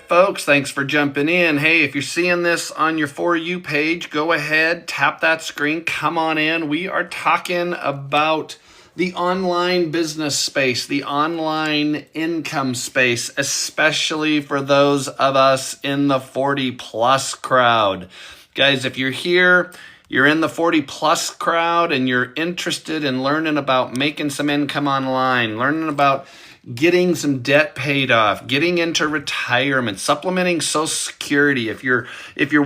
folks? Thanks for jumping in. Hey, if you're seeing this on your For You page, go ahead, tap that screen, come on in. We are talking about the online business space, the online income space, especially for those of us in the 40 plus crowd. Guys, if you're here, you're in the 40 plus crowd and you're interested in learning about making some income online, learning about getting some debt paid off, getting into retirement, supplementing Social Security. If you're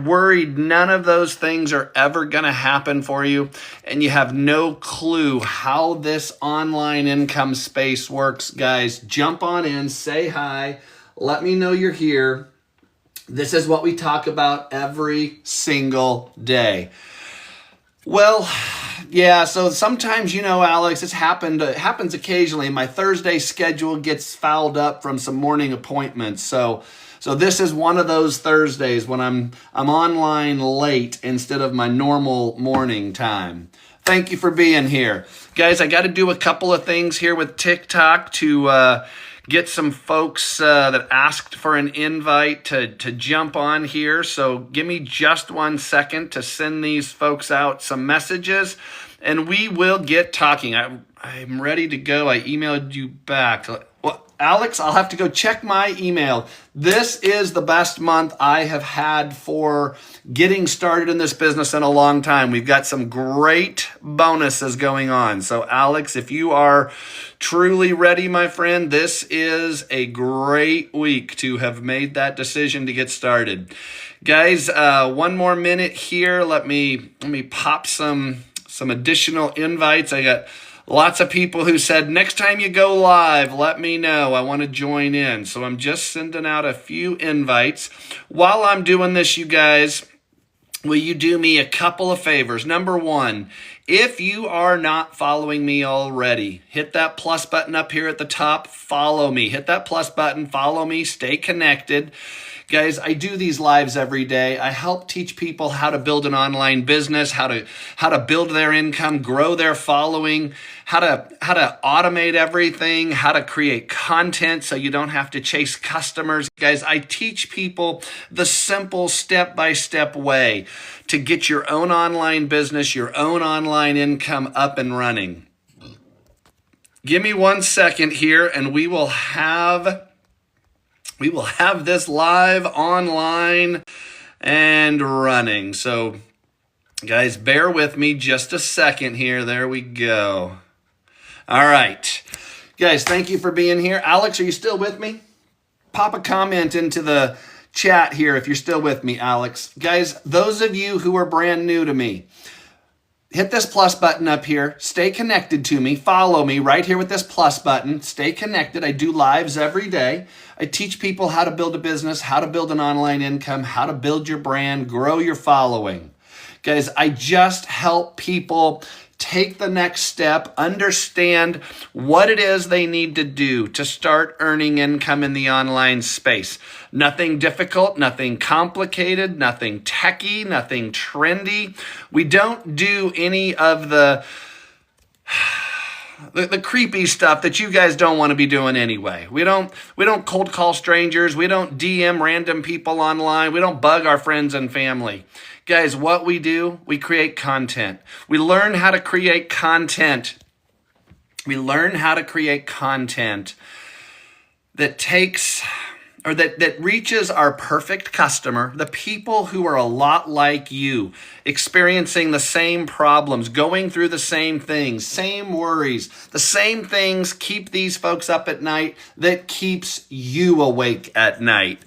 worried none of those things are ever going to happen for you and you have no clue how this online income space works, guys, jump on in, say hi, let me know you're here. This is what we talk about every single day. Well, yeah, so sometimes, Alex, it happens occasionally. My Thursday schedule gets fouled up from some morning appointments. So this is one of those Thursdays when I'm online late instead of my normal morning time. Thank you for being here. Guys, I got to do a couple of things here with TikTok to get some folks that asked for an invite to jump on here. So give me just 1 second to send these folks out some messages and we will get talking. I'm ready to go. I emailed you back. Well, Alex, I'll have to go check my email. This is the best month I have had for getting started in this business in a long time. We've got some great bonuses going on. So Alex, if you are truly ready, my friend, this is a great week to have made that decision to get started. Guys, 1 more minute here. Let me pop some additional invites. I got lots of people who said, next time you go live, let me know. I want to join in. So I'm just sending out a few invites. While I'm doing this, you guys, will you do me a couple of favors? Number 1, if you are not following me already, hit that plus button up here at the top. Follow me. Hit that plus button. Follow me. Stay connected. Guys, I do these lives every day. I help teach people how to build an online business, how to build their income, grow their following, how to automate everything, how to create content so you don't have to chase customers. Guys, I teach people the simple step-by-step way to get your own online business, your own online income up and running. Give me 1 second here and we will have this live online and running. So guys, bear with me just a second here. There we go. All right. Guys, thank you for being here. Alex, are you still with me? Pop a comment into the chat here if you're still with me, Alex. Guys, those of you who are brand new to me, hit this plus button up here. Stay connected to me. Follow me right here with this plus button. Stay connected. I do lives every day. I teach people how to build a business, how to build an online income, how to build your brand, grow your following. Guys, I just help people take the next step, understand what it is they need to do to start earning income in the online space. Nothing difficult, nothing complicated, nothing techy, nothing trendy. We don't do any of the creepy stuff that you guys don't want to be doing anyway. We don't cold call strangers. We don't DM random people online. We don't bug our friends and family. Guys, what we do, we create content. We learn how to create content. We learn how to create content that that reaches our perfect customer, the people who are a lot like you, experiencing the same problems, going through the same things, same worries. The same things keep these folks up at night that keeps you awake at night.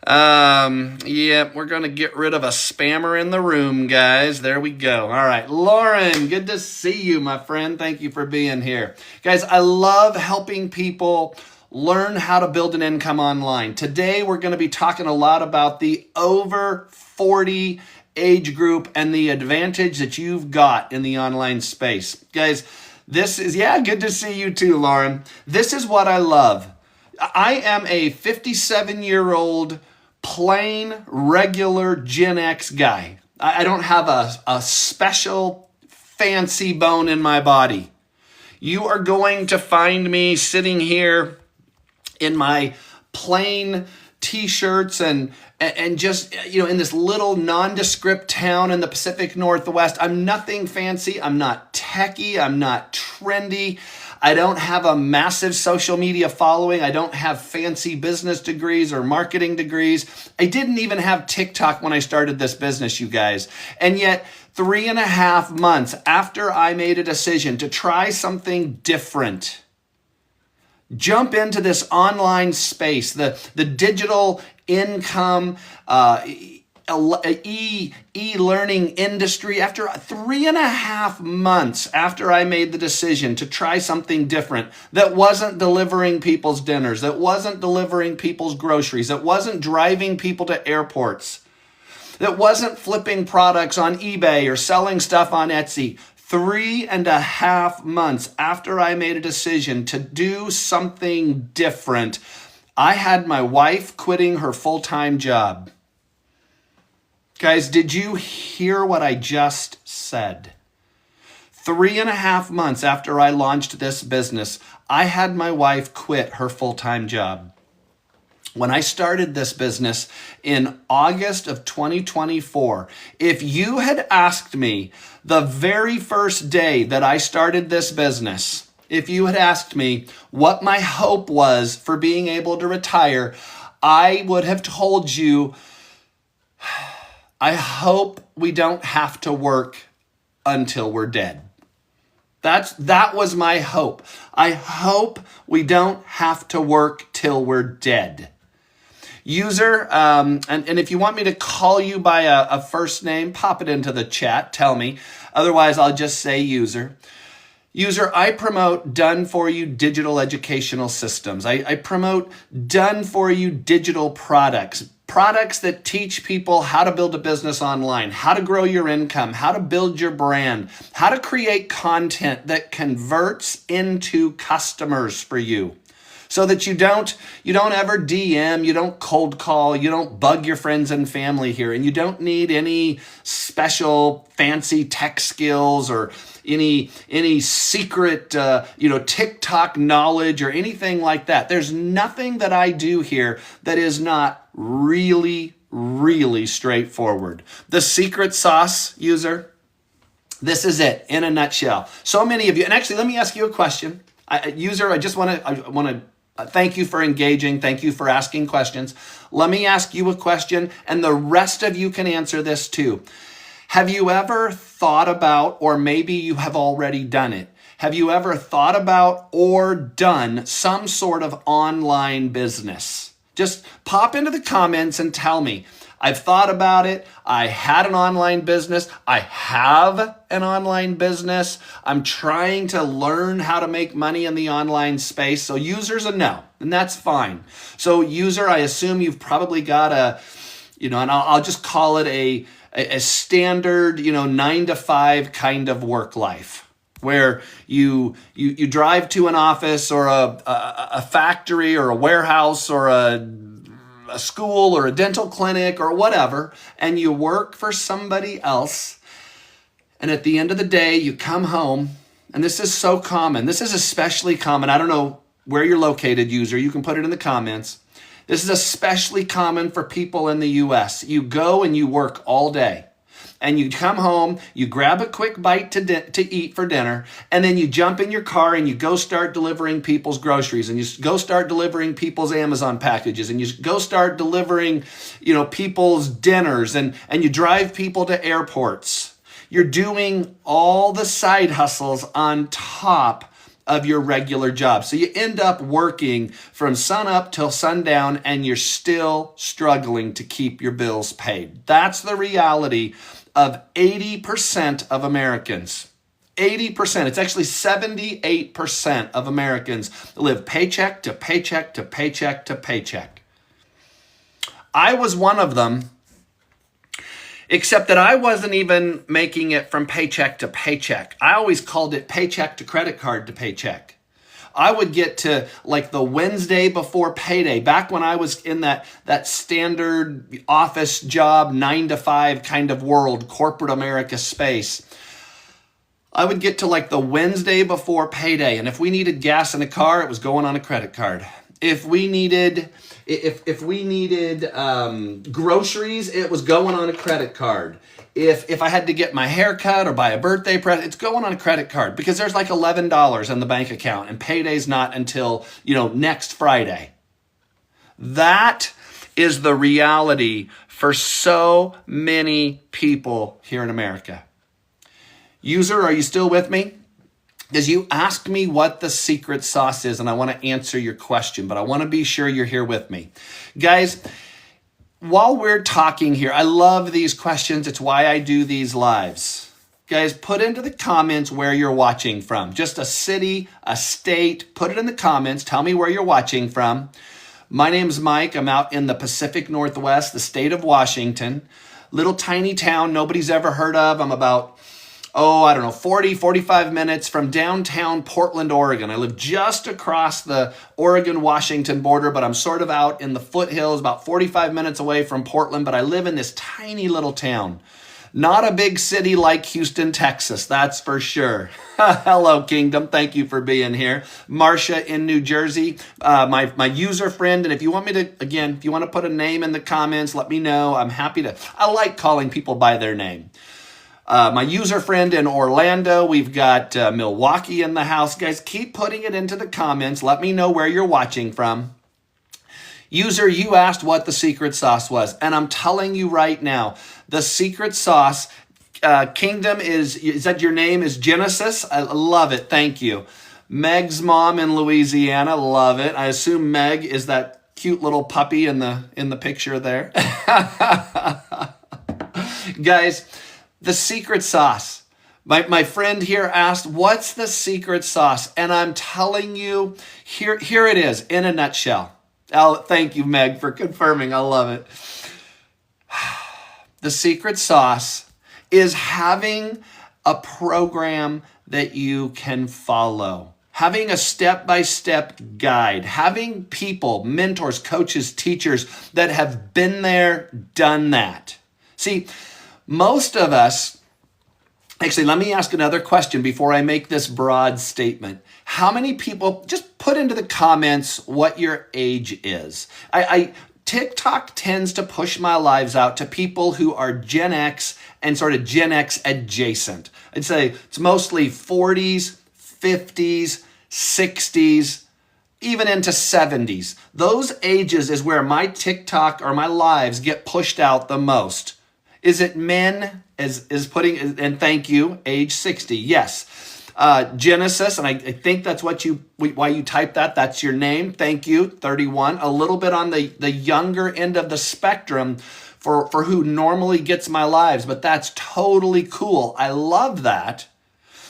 Yeah, we're going to get rid of a spammer in the room, guys. There we go. All right. Lauren, good to see you, my friend. Thank you for being here. Guys, I love helping people learn how to build an income online. Today, we're going to be talking a lot about the over 40 age group and the advantage that you've got in the online space. Guys, this is, good to see you too, Lauren. This is what I love. I am a 57-year-old plain, regular Gen X guy. I don't have a special, fancy bone in my body. You are going to find me sitting here in my plain t-shirts and just, in this little nondescript town in the Pacific Northwest. I'm nothing fancy. I'm not techie. I'm not trendy. I don't have a massive social media following. I don't have fancy business degrees or marketing degrees. I didn't even have TikTok when I started this business, you guys. And yet 3.5 months after I made a decision to try something different, jump into this online space, the digital income, e-learning industry. After 3.5 months after I made the decision to try something different that wasn't delivering people's dinners, that wasn't delivering people's groceries, that wasn't driving people to airports, that wasn't flipping products on eBay or selling stuff on Etsy, 3.5 months after I made a decision to do something different, I had my wife quitting her full-time job. Guys, did you hear what I just said? 3.5 months after I launched this business, I had my wife quit her full-time job. When I started this business in August of 2024, if you had asked me the very first day that I started this business, if you had asked me what my hope was for being able to retire, I would have told you, I hope we don't have to work until we're dead. That was my hope. I hope we don't have to work till we're dead. User, and if you want me to call you by a first name, pop it into the chat, tell me. Otherwise, I'll just say user. User, I promote done-for-you digital educational systems. I promote done-for-you digital products. Products that teach people how to build a business online, how to grow your income, how to build your brand, how to create content that converts into customers for you. So that you don't ever DM, you don't cold call, you don't bug your friends and family here, and you don't need any special fancy tech skills or any secret TikTok knowledge or anything like that. There's nothing that I do here that is not really, really straightforward. The secret sauce, user, this is it in a nutshell. So many of you, and actually let me ask you a question. User, I want to thank you for engaging. Thank you for asking questions. Let me ask you a question, and the rest of you can answer this too. Have you ever thought about, or maybe you have already done it, have you ever thought about or done some sort of online business? Just pop into the comments and tell me. I've thought about it. I had an online business. I have an online business. I'm trying to learn how to make money in the online space. So user's a no, and that's fine. So user, I assume you've probably got and I'll just call it a standard, 9 to 5 kind of work life, where you drive to an office or a factory or a warehouse or a school or a dental clinic or whatever, and you work for somebody else. And at the end of the day, you come home, and this is so common. This is especially common. I don't know where you're located, user. You can put it in the comments. This is especially common for people in the US. You go and you work all day. And you come home, you grab a quick bite to eat for dinner, and then you jump in your car and you go start delivering people's groceries, and you go start delivering people's Amazon packages, and you go start delivering, people's dinners, and you drive people to airports. You're doing all the side hustles on top of your regular job. So you end up working from sun up till sundown, and you're still struggling to keep your bills paid. That's the reality of 80% of Americans. 80%, it's actually 78% of Americans live paycheck to paycheck to paycheck to paycheck. I was one of them, except that I wasn't even making it from paycheck to paycheck. I always called it paycheck to credit card to paycheck. I would get to like the Wednesday before payday, back when I was in that standard office job, 9 to 5 kind of world, corporate America space. I would get to like the Wednesday before payday, and if we needed gas in a car, it was going on a credit card. If we needed If we needed groceries, it was going on a credit card. If I had to get my hair cut or buy a birthday present, it's going on a credit card because there's like $11 in the bank account and payday's not until, next Friday. That is the reality for so many people here in America. User, are you still with me? Because you asked me what the secret sauce is, and I want to answer your question, but I want to be sure you're here with me. Guys, while we're talking here, I love these questions. It's why I do these lives. Guys, put into the comments where you're watching from. Just a city, a state, put it in the comments. Tell me where you're watching from. My name's Mike. I'm out in the Pacific Northwest, the state of Washington. Little tiny town nobody's ever heard of. I'm about 40, 45 minutes from downtown Portland, Oregon. I live just across the Oregon-Washington border, but I'm sort of out in the foothills, about 45 minutes away from Portland, but I live in this tiny little town. Not a big city like Houston, Texas, that's for sure. Hello, Kingdom. Thank you for being here. Marcia in New Jersey, my user friend. And if you want me to, again, if you want to put a name in the comments, let me know. I'm happy to. I like calling people by their name. My user friend in Orlando. We've got Milwaukee in the house. Guys, keep putting it into the comments. Let me know where you're watching from. User, you asked what the secret sauce was. And I'm telling you right now, the secret sauce, Kingdom, is that your name is Genesis? I love it. Thank you. Meg's mom in Louisiana. Love it. I assume Meg is that cute little puppy in the picture there. Guys, the secret sauce. My friend here asked, what's the secret sauce? And I'm telling you, here it is in a nutshell. Thank you, Meg, for confirming. I love it. The secret sauce is having a program that you can follow. Having a step-by-step guide. Having people, mentors, coaches, teachers that have been there, done that. See, most of us, actually, let me ask another question before I make this broad statement. How many people, just put into the comments what your age is. TikTok tends to push my lives out to people who are Gen X and sort of Gen X adjacent. I'd say it's mostly 40s, 50s, 60s, even into 70s. Those ages is where my TikTok or my lives get pushed out the most. Is it men? Is putting, and thank you, age 60. Yes. Genesis, and I think that's why you typed that. That's your name. Thank you, 31. A little bit on the younger end of the spectrum for who normally gets my lives, but that's totally cool. I love that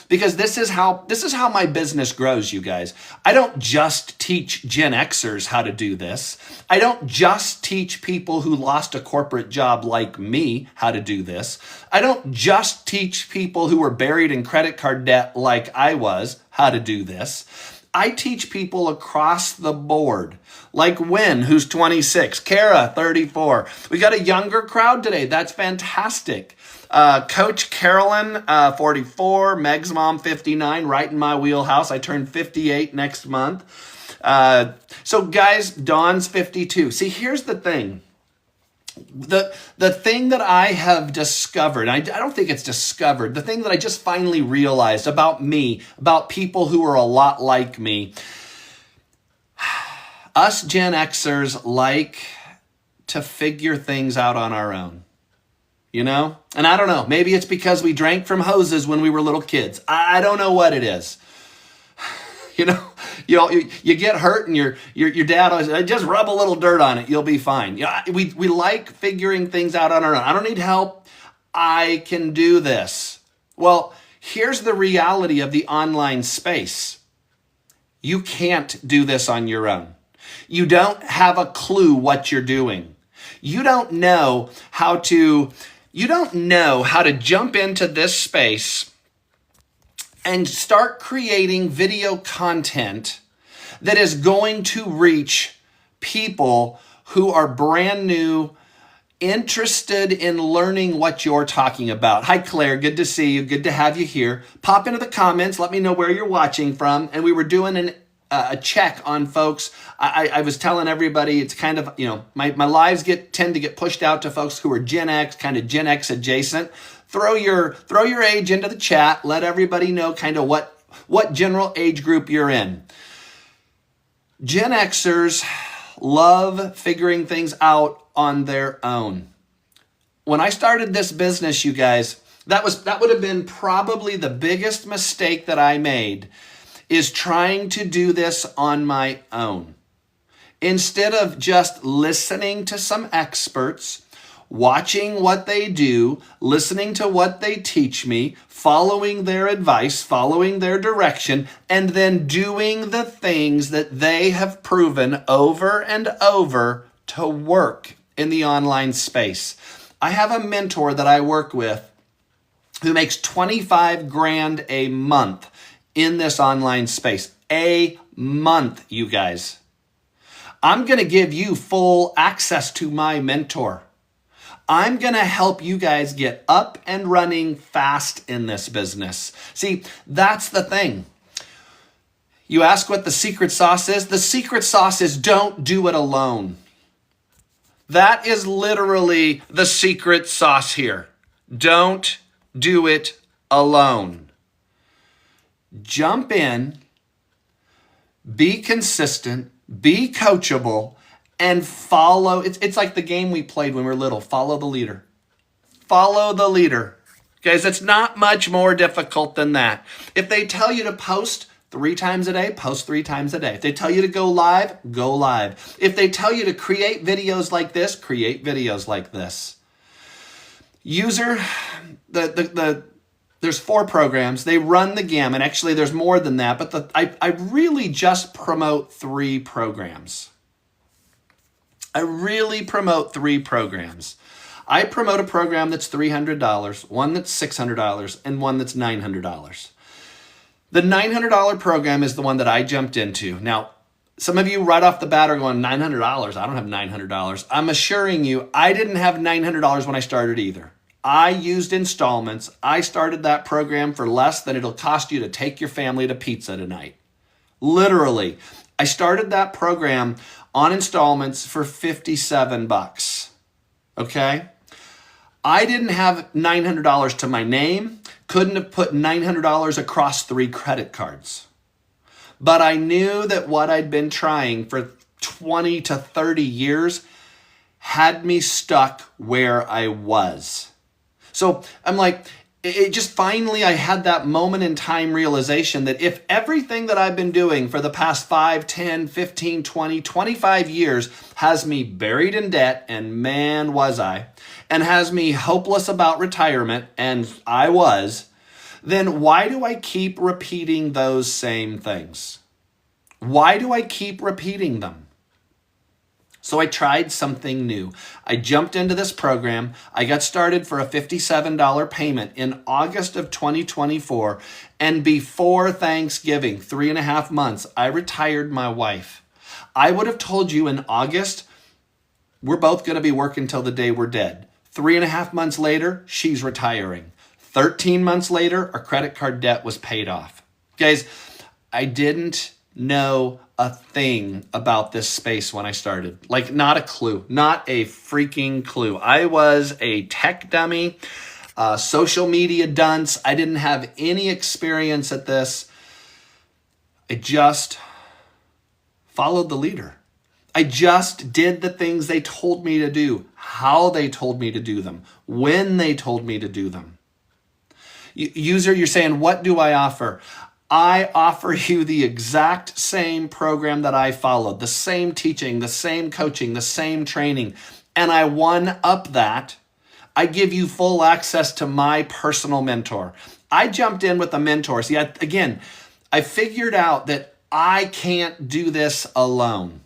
because this is how my business grows, you guys. I don't just teach Gen Xers how to do this. I don't just teach people who lost a corporate job like me how to do this. I don't just teach people who were buried in credit card debt like I was how to do this. I teach people across the board, like Wynn, who's 26, Kara, 34. We got a younger crowd today. That's fantastic. Coach Carolyn, 44, Meg's mom, 59, right in my wheelhouse. I turn 58 next month. So guys, Dawn's 52. See, here's the thing. The thing that I have discovered, I don't think it's discovered, the thing that I just finally realized about me, about people who are a lot like me, us Gen Xers like to figure things out on our own. You know? And I don't know, maybe it's because we drank from hoses when we were little kids. I don't know what it is. You get hurt and your dad always, just rub a little dirt on it, you'll be fine. We like figuring things out on our own. I don't need help. I can do this. Well, here's the reality of the online space. You can't do this on your own. You don't have a clue what you're doing. You don't know how to jump into this space and start creating video content that is going to reach people who are brand new, interested in learning what you're talking about. Hi, Claire. Good to see you. Good to have you here. Pop into the comments. Let me know where you're watching from. And we were doing a check on folks. I was telling everybody, it's kind of, my lives tend to get pushed out to folks who are Gen X, kind of Gen X adjacent. Throw your age into the chat. Let everybody know kind of what general age group you're in. Gen Xers love figuring things out on their own. When I started this business, you guys, that would have been probably the biggest mistake that I made, is trying to do this on my own. Instead of just listening to some experts, watching what they do, listening to what they teach me, following their advice, following their direction, and then doing the things that they have proven over and over to work in the online space. I have a mentor that I work with who makes 25 grand a month in this online space. A month, you guys. I'm going to give you full access to my mentor. I'm going to help you guys get up and running fast in this business. See, that's the thing. You ask what the secret sauce is? The secret sauce is don't do it alone. That is literally the secret sauce here. Don't do it alone. Jump in, be consistent, be coachable, and follow. It's like the game we played when we were little. Follow the leader. Follow the leader. Guys, it's not much more difficult than that. If they tell you to post 3 times a day, post 3 times a day. If they tell you to go live, go live. If they tell you to create videos like this, create videos like this. User, there's 4 programs. They run the gamut. Actually, there's more than that, but I really just promote 3 programs. I really promote 3 programs. I promote a program that's $300, one that's $600, and one that's $900. The $900 program is the one that I jumped into. Now, some of you right off the bat are going, $900? I don't have $900. I'm assuring you, I didn't have $900 when I started either. I used installments. I started that program for less than it'll cost you to take your family to pizza tonight. Literally. I started that program on installments for $57. Okay? I didn't have $900 to my name, couldn't have put $900 across 3 credit cards. But I knew that what I'd been trying for 20 to 30 years had me stuck where I was. So I'm like, it just finally, I had that moment in time realization that if everything that I've been doing for the past 5, 10, 15, 20, 25 years has me buried in debt, and man was I, and has me hopeless about retirement, and I was, then why do I keep repeating those same things? Why do I keep repeating them? So I tried something new. I jumped into this program. I got started for a $57 payment in August of 2024. And before Thanksgiving, 3.5 months, I retired my wife. I would have told you in August, we're both going to be working till the day we're dead. 3.5 months later, she's retiring. 13 months later, our credit card debt was paid off. Guys, I didn't know a thing about this space when I started. Like, not a clue, not a freaking clue. I was a tech dummy, social media dunce. I didn't have any experience at this. I just followed the leader. I just did the things they told me to do, how they told me to do them, when they told me to do them. User, you're saying, what do I offer? I offer you the exact same program that I followed, the same teaching, the same coaching, the same training, and I one up that. I give you full access to my personal mentor. I jumped in with a mentor. See, I figured out that I can't do this alone.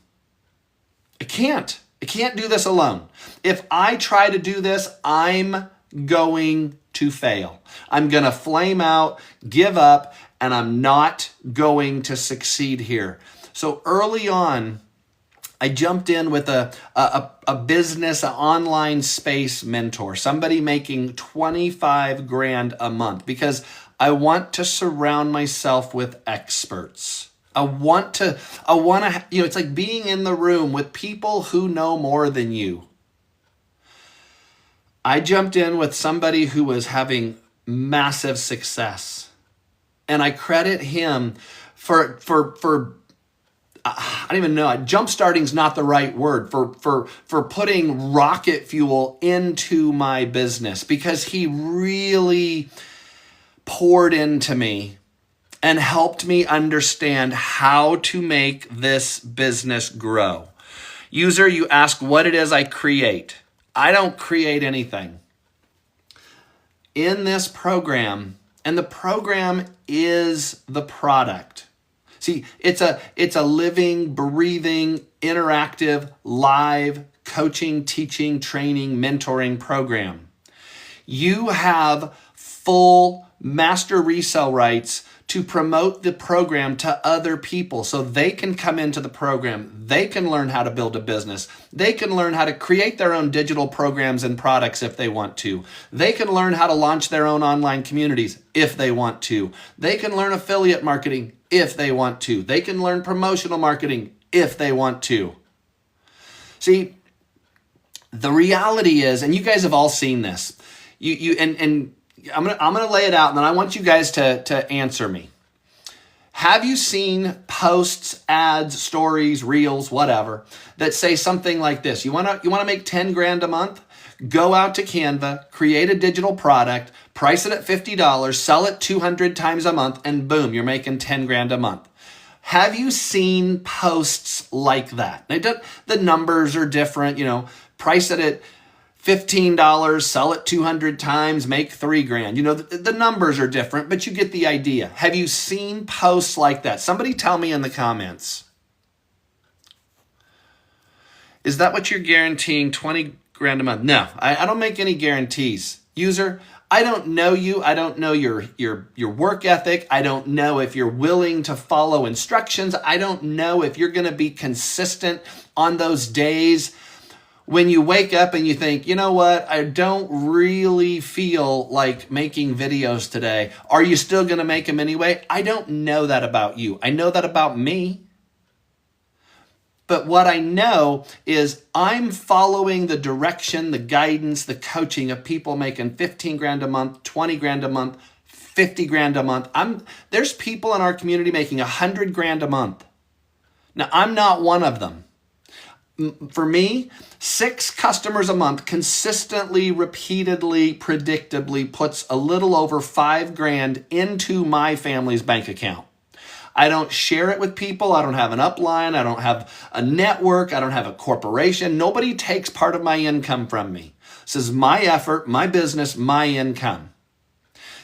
I can't do this alone. If I try to do this, I'm going to fail. I'm going to flame out, give up, and I'm not going to succeed here. So early on, I jumped in with a business, an online space mentor, somebody making 25 grand a month, because I want to surround myself with experts. I want to, it's like being in the room with people who know more than you. I jumped in with somebody who was having massive success, and I credit him for I don't even know. Jump starting's not the right word for putting rocket fuel into my business, because he really poured into me and helped me understand how to make this business grow. User, you ask what it is I create. I don't create anything. In this program, and the program is the product. See, it's a living, breathing, interactive, live coaching, teaching, training, mentoring program. You have full master resale rights to promote the program to other people so they can come into the program. They can learn how to build a business. They can learn how to create their own digital programs and products if they want to. They can learn how to launch their own online communities if they want to. They can learn affiliate marketing if they want to. They can learn promotional marketing if they want to. See, the reality is, and you guys have all seen this, I'm gonna lay it out, and then I want you guys to answer me. Have you seen posts, ads, stories, reels, whatever, that say something like this? You wanna make 10 grand a month? Go out to Canva, create a digital product, price it at $50, sell it 200 times a month, and boom, you're making 10 grand a month. Have you seen posts like that? The numbers are different, price it at $15, sell it 200 times, make 3 grand. The numbers are different, but you get the idea. Have you seen posts like that? Somebody tell me in the comments. Is that what you're guaranteeing, 20 grand a month? No, I don't make any guarantees. User, I don't know you. I don't know your work ethic. I don't know if you're willing to follow instructions. I don't know if you're going to be consistent on those days when you wake up and you think, you know what, I don't really feel like making videos today. Are you still going to make them anyway? I don't know that about you. I know that about me. But what I know is I'm following the direction, the guidance, the coaching of people making 15 grand a month, 20 grand a month, 50 grand a month. There's people in our community making 100 grand a month. Now, I'm not one of them. For me, 6 customers a month consistently, repeatedly, predictably puts a little over 5 grand into my family's bank account. I don't share it with people. I don't have an upline. I don't have a network. I don't have a corporation. Nobody takes part of my income from me. This is my effort, my business, my income.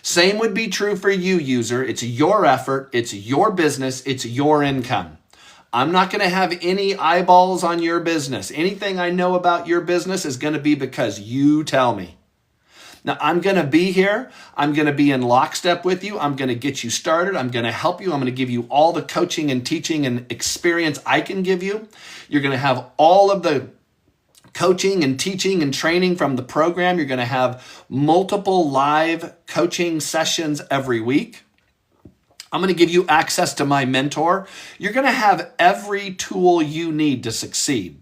Same would be true for you, user. It's your effort. It's your business. It's your income. I'm not going to have any eyeballs on your business. Anything I know about your business is going to be because you tell me. Now, I'm going to be here. I'm going to be in lockstep with you. I'm going to get you started. I'm going to help you. I'm going to give you all the coaching and teaching and experience I can give you. You're going to have all of the coaching and teaching and training from the program. You're going to have multiple live coaching sessions every week. I'm going to give you access to my mentor. You're going to have every tool you need to succeed.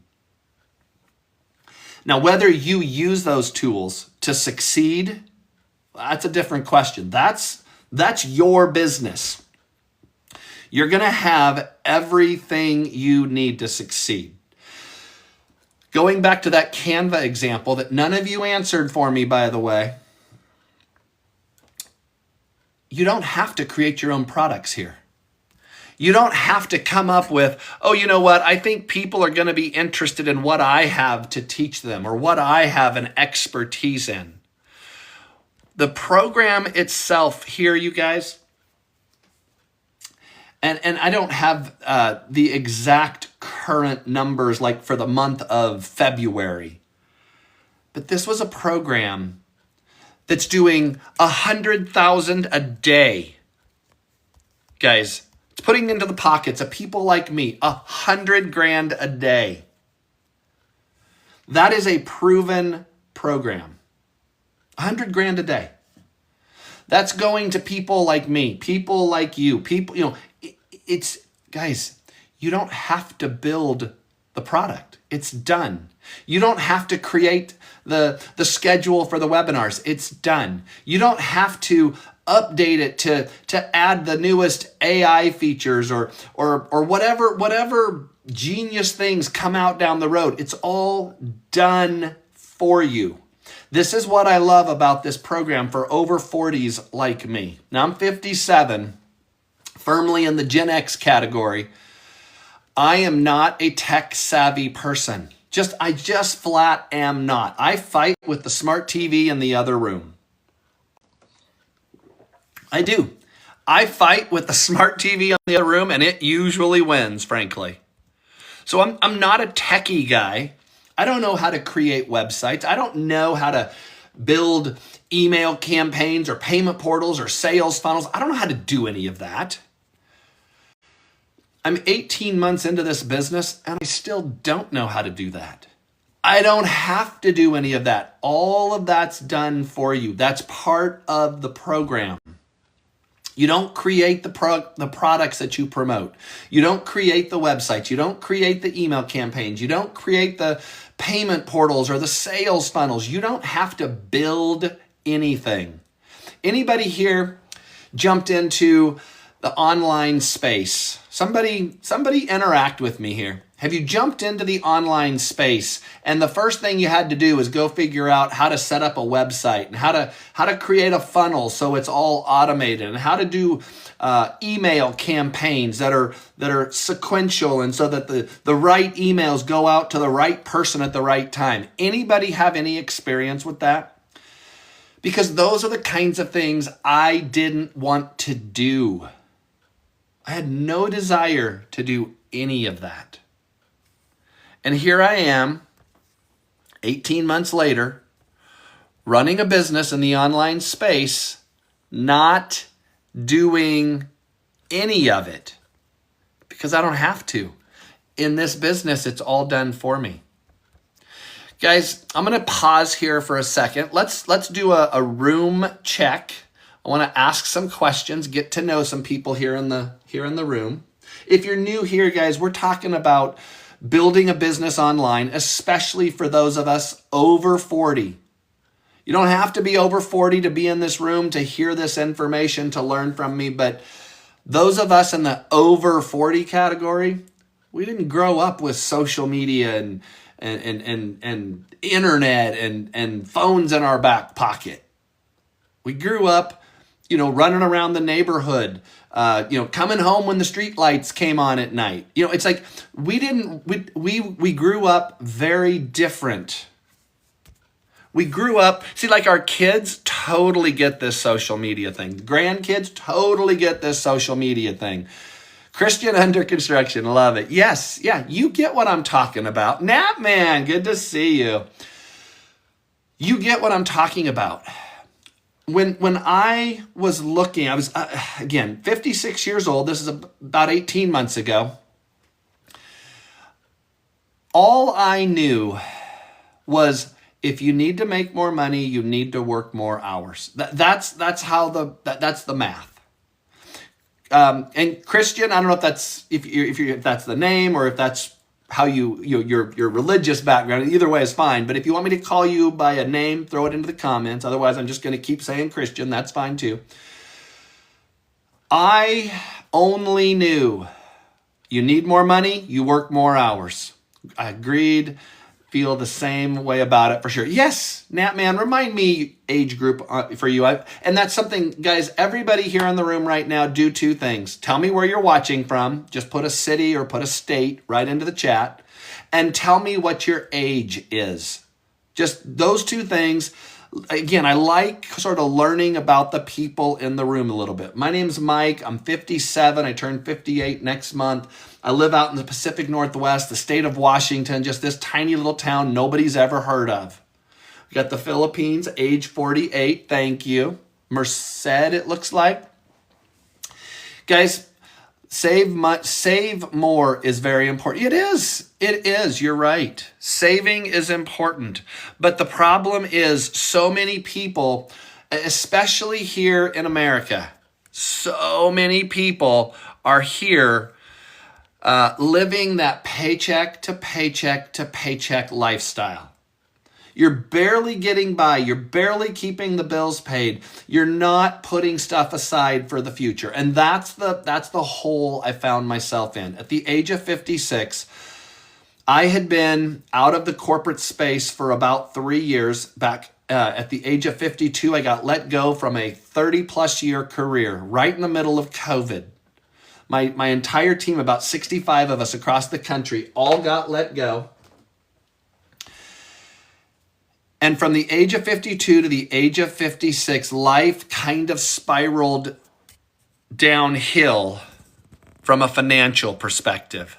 Now, whether you use those tools to succeed, that's a different question. That's your business. You're going to have everything you need to succeed. Going back to that Canva example that none of you answered for me, by the way, you don't have to create your own products here. You don't have to come up with, oh, you know what? I think people are going to be interested in what I have to teach them or what I have an expertise in. The program itself here, you guys, and I don't have the exact current numbers like for the month of February, but this was a program that's doing 100,000 a day. Guys, it's putting into the pockets of people like me 100 grand a day. That is a proven program. 100 grand a day. That's going to people like me, people like you, people, it's Guys, you don't have to build the product. It's done. You don't have to create the schedule for the webinars. It's done. You don't have to update it to add the newest AI features or whatever genius things come out down the road. It's all done for you. This is what I love about this program for over 40s like me. Now I'm 57, firmly in the Gen X category. I am not a tech savvy person. I just flat am not. I fight with the smart TV in the other room. I do. I fight with the smart TV in the other room, and it usually wins, frankly. So I'm not a techie guy. I don't know how to create websites. I don't know how to build email campaigns or payment portals or sales funnels. I don't know how to do any of that. I'm 18 months into this business and I still don't know how to do that. I don't have to do any of that. All of that's done for you. That's part of the program. You don't create the products that you promote. You don't create the websites. You don't create the email campaigns. You don't create the payment portals or the sales funnels. You don't have to build anything. Anybody here jumped into the online space? Somebody interact with me here. Have you jumped into the online space and the first thing you had to do is go figure out how to set up a website and how to create a funnel so it's all automated and how to do email campaigns that are sequential and so that the right emails go out to the right person at the right time? Anybody have any experience with that? Because those are the kinds of things I didn't want to do. I had no desire to do any of that. And here I am, 18 months later, running a business in the online space, not doing any of it because I don't have to. In this business, it's all done for me. Guys, I'm going to pause here for a second. Let's do a room check. I want to ask some questions, get to know some people here in the room. If you're new here, guys, we're talking about building a business online, especially for those of us over 40. You don't have to be over 40 to be in this room, to hear this information, to learn from me. But those of us in the over 40 category, we didn't grow up with social media and internet and phones in our back pocket. We grew up, running around the neighborhood, coming home when the street lights came on at night. It's like we grew up very different. We grew up, like our kids totally get this social media thing. Grandkids totally get this social media thing. Christian under construction, love it. Yes, yeah, you get what I'm talking about. Nap Man, good to see you. You get what I'm talking about. When I was looking, I was, again, 56 years old. This is about 18 months ago. All I knew was if you need to make more money, you need to work more hours. That's the math. And Christian, I don't know if that's if that's the name or if that's how your religious background. Either way is fine. But if you want me to call you by a name, throw it into the comments. Otherwise, I'm just going to keep saying Christian. That's fine too. I only knew you need more money, you work more hours. I agreed. Feel the same way about it for sure. Yes, Nat Man, remind me age group for you. And that's something, guys, everybody here in the room right now, do two things. Tell me where you're watching from. Just put a city or put a state right into the chat. And tell me what your age is. Just those two things. Again, I like sort of learning about the people in the room a little bit. My name's Mike. I'm 57. I turn 58 next month. I live out in the Pacific Northwest, the state of Washington, just this tiny little town nobody's ever heard of. We got the Philippines, age 48. Thank you. Merced, it looks like. Guys, save more is very important. It is. You're right. Saving is important. But the problem is so many people, especially here in America, so many people are here living that paycheck to paycheck to paycheck lifestyle. You're barely getting by. You're barely keeping the bills paid. You're not putting stuff aside for the future. And that's the hole I found myself in. At the age of 56, I had been out of the corporate space for about 3 years. Back at the age of 52, I got let go from a 30-plus year career right in the middle of COVID. My entire team, about 65 of us across the country, all got let go. And from the age of 52 to the age of 56, life kind of spiraled downhill from a financial perspective.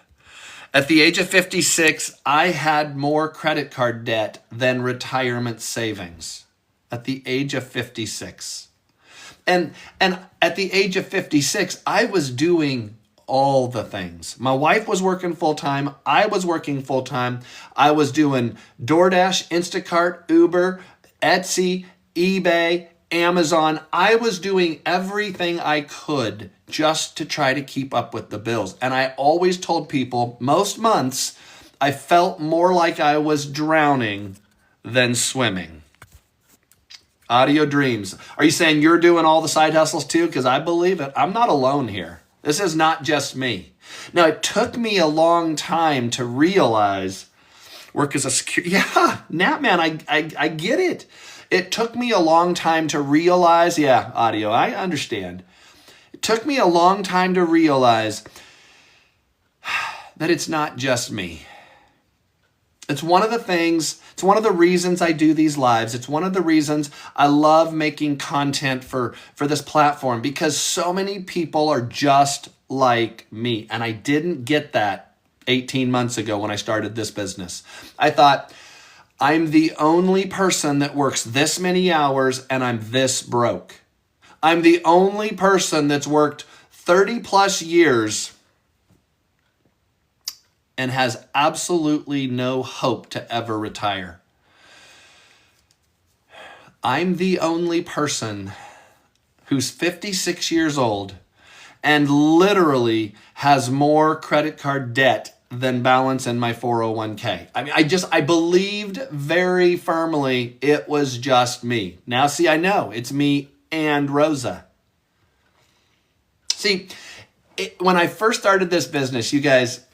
At the age of 56, I had more credit card debt than retirement savings. At the age of 56. And at the age of 56, I was doing all the things. My wife was working full-time. I was working full-time. I was doing DoorDash, Instacart, Uber, Etsy, eBay, Amazon. I was doing everything I could just to try to keep up with the bills. And I always told people, most months, I felt more like I was drowning than swimming. Audio Dreams. Are you saying you're doing all the side hustles too? Because I believe it. I'm not alone here. This is not just me. Now, it took me a long time to realize work as a security. Yeah, Nat, man, I get it. It took me a long time to realize, yeah, audio, I understand. It took me a long time to realize that it's not just me. It's one of the things, it's one of the reasons I do these lives. It's one of the reasons I love making content for this platform, because so many people are just like me. And I didn't get that 18 months ago when I started this business. I thought, I'm the only person that works this many hours and I'm this broke. I'm the only person that's worked 30 plus years and has absolutely no hope to ever retire. I'm the only person who's 56 years old and literally has more credit card debt than balance in my 401k. I mean, I believed very firmly it was just me. Now, see, I know it's me and Rosa. See, when I first started this business, you guys,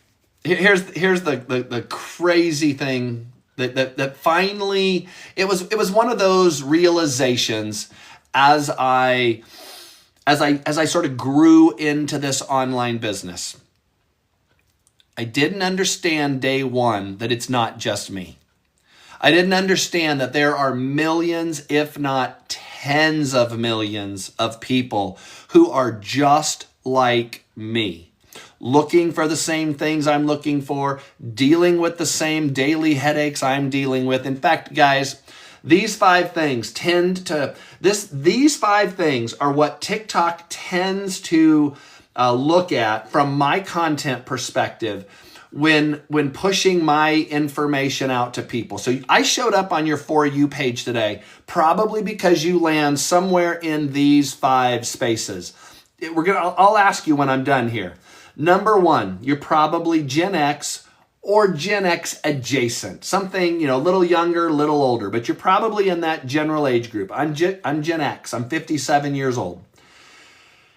here's the crazy thing that finally it was one of those realizations as I sort of grew into this online business. I didn't understand day one that it's not just me. I didn't understand that there are millions, if not tens of millions of people who are just like me, looking for the same things I'm looking for, dealing with the same daily headaches I'm dealing with. In fact, guys, these 5 things these 5 things are what TikTok tends to look at from my content perspective when pushing my information out to people. So I showed up on your For You page today, probably because you land somewhere in these 5 spaces. I'll ask you when I'm done here. Number 1, you're probably Gen X or Gen X adjacent, something, a little younger, a little older, but you're probably in that general age group. I'm Gen X. I'm 57 years old.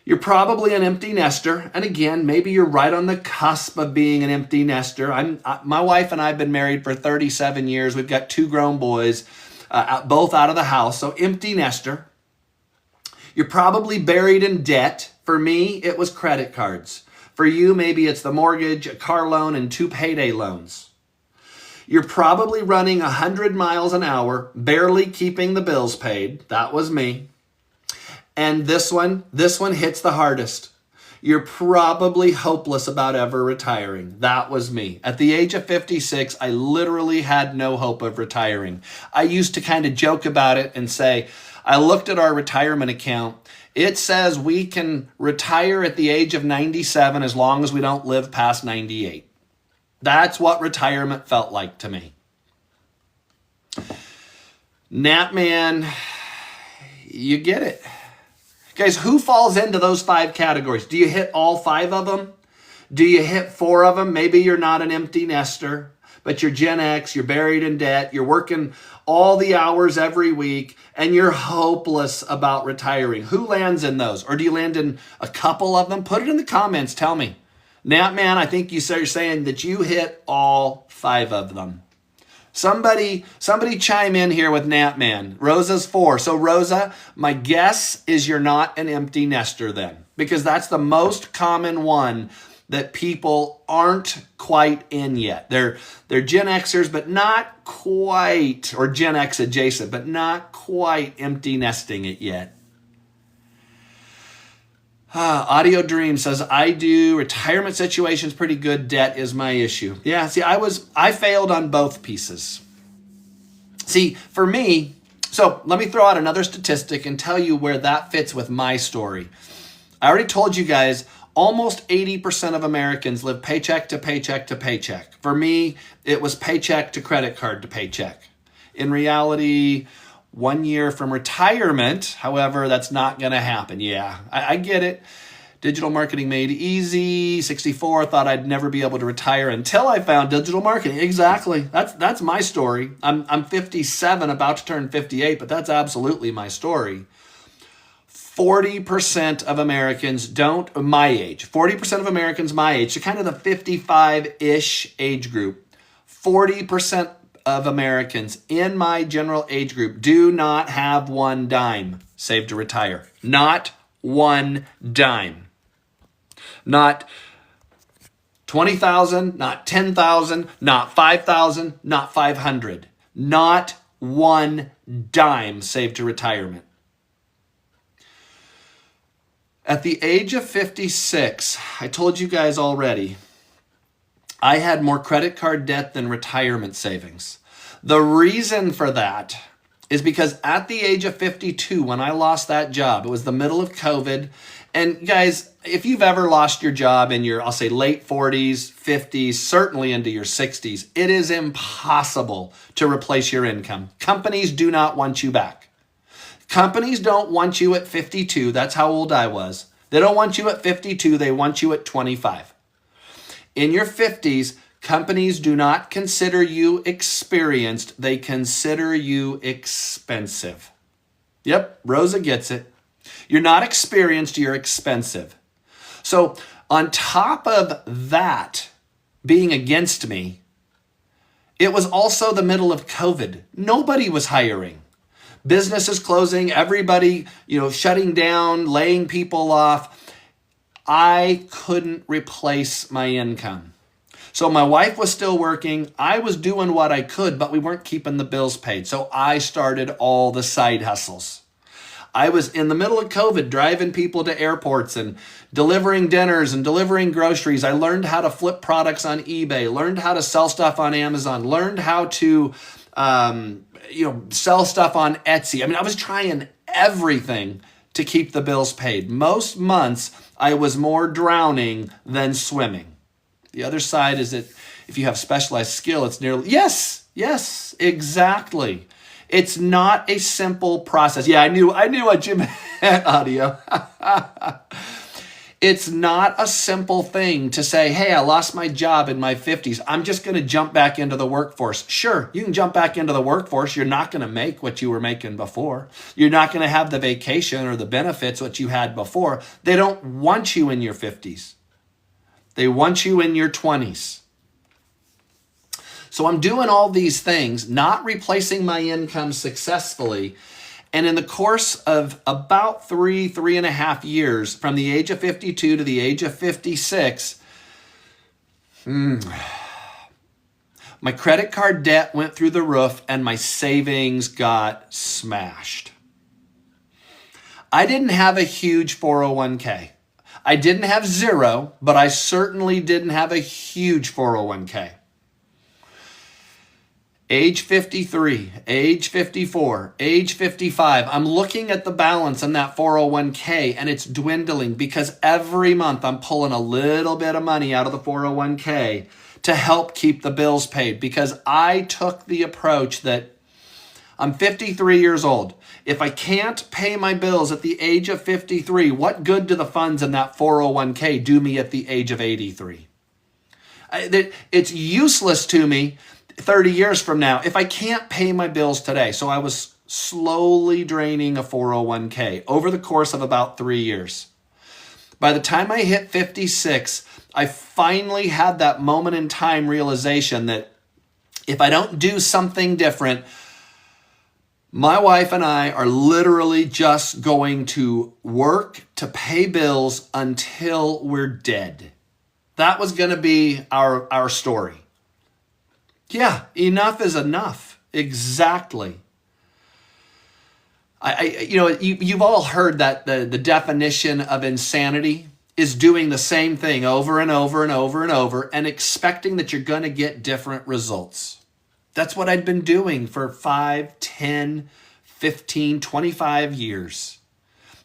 You're probably an empty nester. And again, maybe you're right on the cusp of being an empty nester. My wife and I have been married for 37 years. We've got 2 grown boys, both out of the house. So empty nester. You're probably buried in debt. For me, it was credit cards. For you, maybe it's the mortgage, a car loan, and 2 payday loans. You're probably running 100 miles an hour, barely keeping the bills paid. That was me. And this one hits the hardest. You're probably hopeless about ever retiring. That was me. At the age of 56, I literally had no hope of retiring. I used to kind of joke about it and say, I looked at our retirement account. It says we can retire at the age of 97 as long as we don't live past 98. That's what retirement felt like to me. Nat, man, you get it. Guys, who falls into those 5 categories? Do you hit all 5 of them? Do you hit 4 of them? Maybe you're not an empty nester, but you're Gen X, you're buried in debt, you're working all the hours every week, and you're hopeless about retiring. Who lands in those? Or do you land in a couple of them? Put it in the comments. Tell me. Napman, I think you're saying that you hit all 5 of them. Somebody chime in here with Napman. Rosa's 4. So Rosa, my guess is you're not an empty nester then, because that's the most common one that people aren't quite in yet. They're Gen Xers, but not quite, or Gen X adjacent, but not quite empty nesting it yet. Audio Dream says, I do. Retirement situation's pretty good. Debt is my issue. Yeah, see, I failed on both pieces. See, for me, so let me throw out another statistic and tell you where that fits with my story. I already told you guys, almost 80% of Americans live paycheck to paycheck to paycheck. For me, it was paycheck to credit card to paycheck. In reality, 1 year from retirement, however, that's not going to happen. Yeah, I get it. Digital marketing made easy. 64, thought I'd never be able to retire until I found digital marketing. Exactly. That's my story. I'm 57, about to turn 58, but that's absolutely my story. 40% of Americans my age, 40% of Americans my age, so kind of the 55-ish age group, 40% of Americans in my general age group do not have one dime saved to retire. Not one dime. Not 20,000, not 10,000, not 5,000, not 500. Not one dime saved to retirement. At the age of 56, I told you guys already, I had more credit card debt than retirement savings. The reason for that is because at the age of 52, when I lost that job, it was the middle of COVID. And guys, if you've ever lost your job in your, I'll say late 40s, 50s, certainly into your 60s, it is impossible to replace your income. Companies do not want you back. Companies don't want you at 52. That's how old I was. They don't want you at 52. They want you at 25. In your 50s, companies do not consider you experienced. They consider you expensive. Yep, Rosa gets it. You're not experienced. You're expensive. So on top of that being against me, it was also the middle of COVID. Nobody was hiring. Businesses closing, everybody, shutting down, laying people off. I couldn't replace my income. So my wife was still working. I was doing what I could, but we weren't keeping the bills paid. So I started all the side hustles. I was in the middle of COVID driving people to airports and delivering dinners and delivering groceries. I learned how to flip products on eBay, learned how to sell stuff on Amazon, learned how to sell stuff on Etsy. I was trying everything to keep the bills paid. Most months, I was more drowning than swimming. The other side is that if you have specialized skill, it's nearly, yes, exactly. It's not a simple process. Yeah, I knew what Jim had audio. It's not a simple thing to say, hey, I lost my job in my 50s. I'm just going to jump back into the workforce. Sure, you can jump back into the workforce. You're not going to make what you were making before. You're not going to have the vacation or the benefits what you had before. They don't want you in your 50s. They want you in your 20s. So I'm doing all these things, not replacing my income successfully. And in the course of about 3.5 years, from the age of 52 to the age of 56, my credit card debt went through the roof and my savings got smashed. I didn't have a huge 401k. I didn't have zero, but I certainly didn't have a huge 401k. Age 53, age 54, age 55. I'm looking at the balance in that 401k and it's dwindling because every month I'm pulling a little bit of money out of the 401k to help keep the bills paid because I took the approach that I'm 53 years old. If I can't pay my bills at the age of 53, what good do the funds in that 401k do me at the age of 83? It's useless to me 30 years from now if I can't pay my bills today. So I was slowly draining a 401k over the course of about 3 years. By the time I hit 56, I finally had that moment in time realization that if I don't do something different, my wife and I are literally just going to work to pay bills until we're dead. That was going to be our story. Yeah, enough is enough. Exactly. You've all heard that the definition of insanity is doing the same thing over and over and over and over and expecting that you're going to get different results. That's what I'd been doing for 5, 10, 15, 25 years.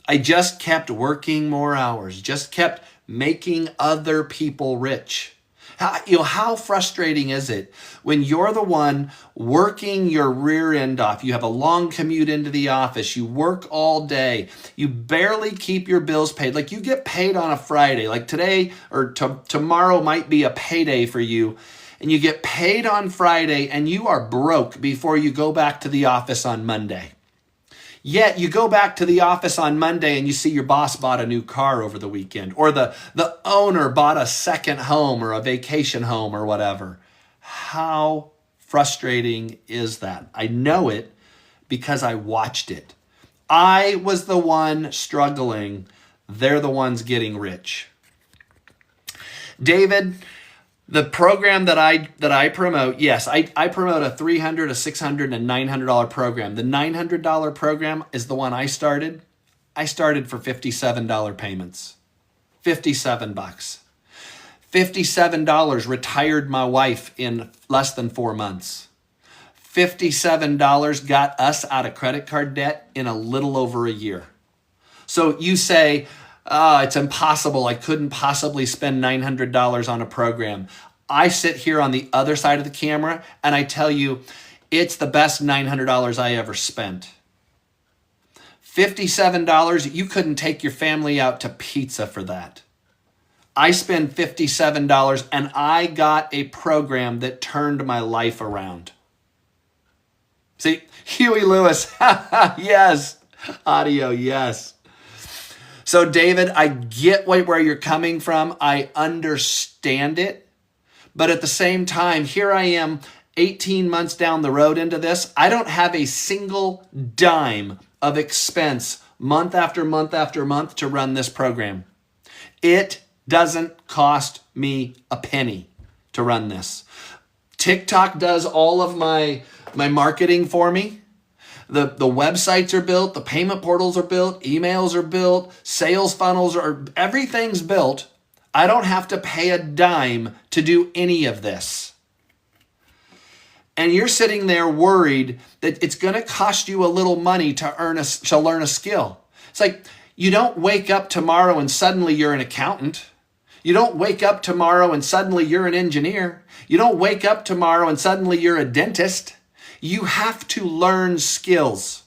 I just kept working more hours, just kept making other people rich. How frustrating is it when you're the one working your rear end off? You have a long commute into the office. You work all day. You barely keep your bills paid. Like you get paid on a Friday. Like today or tomorrow might be a payday for you. And you get paid on Friday and you are broke before you go back to the office on Monday. Yet you go back to the office on Monday and you see your boss bought a new car over the weekend, or the owner bought a second home or a vacation home or whatever. How frustrating is that? I know it because I watched it. I was the one struggling. They're the ones getting rich. David, the program that I promote, yes, I promote a $300, a $600, and $900 program. The $900 program is the one I started. I started for $57 payments. $57. $57 retired my wife in less than 4 months. $57 got us out of credit card debt in a little over a year. So you say, it's impossible. I couldn't possibly spend $900 on a program. I sit here on the other side of the camera and I tell you, it's the best $900 I ever spent. $57, you couldn't take your family out to pizza for that. I spend $57 and I got a program that turned my life around. See, Huey Lewis, yes. Audio, yes. So David, I get where you're coming from. I understand it. But at the same time, here I am 18 months down the road into this. I don't have a single dime of expense month after month after month to run this program. It doesn't cost me a penny to run this. TikTok does all of my marketing for me. The websites are built, the payment portals are built, emails are built, sales funnels are, everything's built. I don't have to pay a dime to do any of this. And you're sitting there worried that it's going to cost you a little money to learn a skill. It's like you don't wake up tomorrow and suddenly you're an accountant. You don't wake up tomorrow and suddenly you're an engineer. You don't wake up tomorrow and suddenly you're a dentist. You have to learn skills.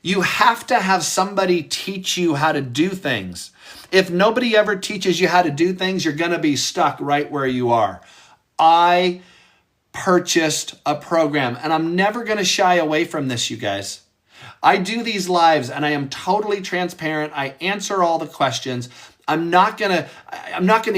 You have to have somebody teach you how to do things. If nobody ever teaches you how to do things, you're going to be stuck right where you are. I purchased a program, and I'm never going to shy away from this, you guys. I do these lives, and I am totally transparent. I answer all the questions. I'm not gonna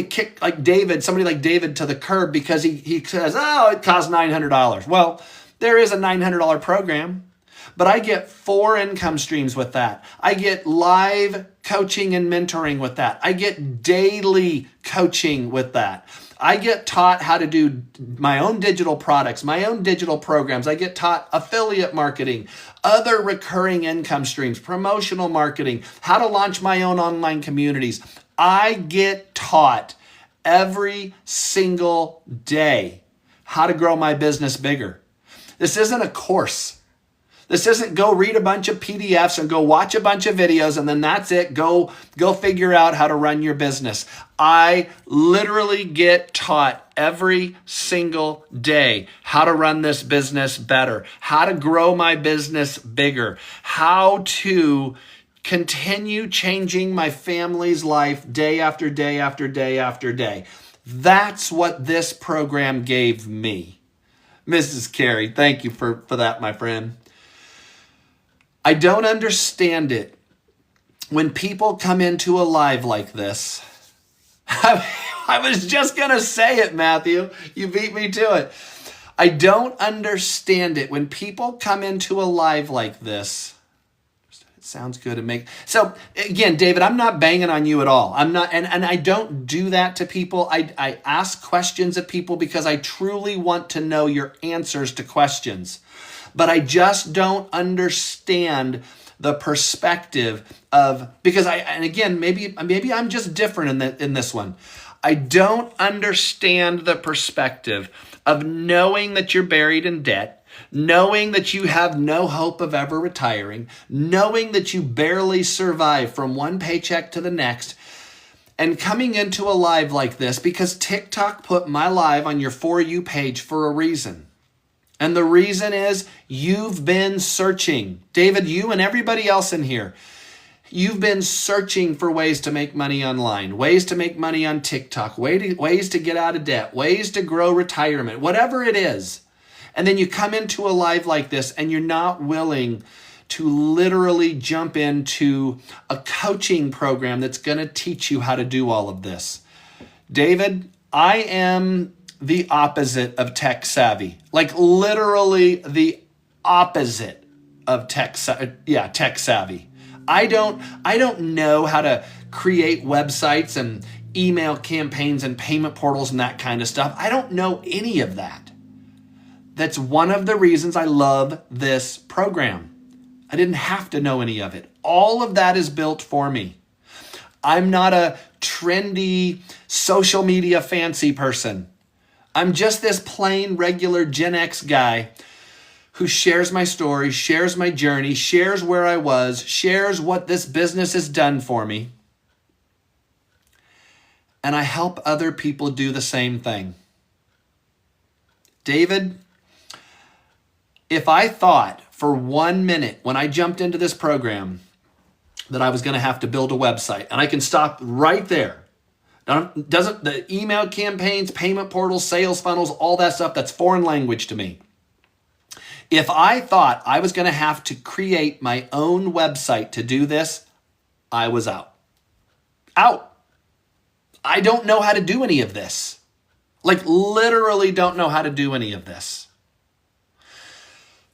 kick somebody like David to the curb because he says, oh, it costs $900. Well, there is a $900 program, but I get 4 income streams with that. I get live coaching and mentoring with that. I get daily coaching with that. I get taught how to do my own digital products, my own digital programs. I get taught affiliate marketing, other recurring income streams, promotional marketing, how to launch my own online communities. I get taught every single day how to grow my business bigger. This isn't a course. This isn't go read a bunch of PDFs and go watch a bunch of videos and then that's it. Go figure out how to run your business. I literally get taught every single day how to run this business better, how to grow my business bigger, how to continue changing my family's life day after day after day after day. That's what this program gave me. Mrs. Carey, thank you for that, my friend. I don't understand it when people come into a live like this. I was just going to say it, Matthew. You beat me to it. I don't understand it when people come into a live like this. It sounds good and so again, David, I'm not banging on you at all. I'm not, and I don't do that to people. I ask questions of people because I truly want to know your answers to questions. But I just don't understand the perspective of, because and again, maybe I'm just different in this one. I don't understand the perspective of knowing that you're buried in debt, knowing that you have no hope of ever retiring, knowing that you barely survive from one paycheck to the next, and coming into a live like this because TikTok put my live on your For You page for a reason. And the reason is you've been searching. David, you and everybody else in here, you've been searching for ways to make money online, ways to make money on TikTok, ways to get out of debt, ways to grow retirement, whatever it is. And then you come into a live like this and you're not willing to literally jump into a coaching program that's going to teach you how to do all of this. David, I am the opposite of tech savvy, like literally the opposite of tech savvy. I don't know how to create websites and email campaigns and payment portals and that kind of stuff. I don't know any of that. That's one of the reasons I love this program. I didn't have to know any of it. All of that is built for me. I'm not a trendy social media fancy person. I'm just this plain, regular Gen X guy who shares my story, shares my journey, shares where I was, shares what this business has done for me. And I help other people do the same thing. David, if I thought for 1 minute when I jumped into this program that I was going to have to build a website, and I can stop right there. Doesn't the email campaigns, payment portals, sales funnels, all that stuff, that's foreign language to me. If I thought I was going to have to create my own website to do this, I was out. Out. I don't know how to do any of this. Like literally don't know how to do any of this.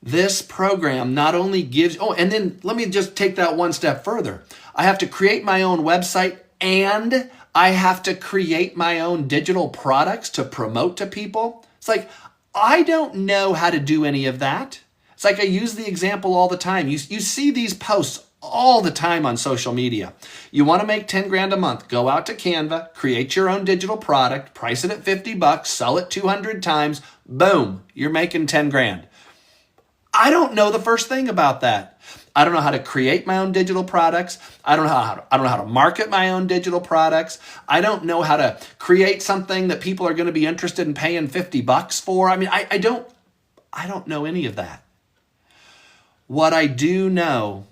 This program not only gives, and then let me just take that one step further. I have to create my own website and I have to create my own digital products to promote to people. It's like, I don't know how to do any of that. It's like I use the example all the time. You see these posts all the time on social media. You want to make 10 grand a month, go out to Canva, create your own digital product, price it at $50, sell it 200 times, boom, you're making 10 grand. I don't know the first thing about that. I don't know how to create my own digital products. I don't know how to market my own digital products. I don't know how to create something that people are going to be interested in paying $50 for. I mean, I don't know any of that. What I do know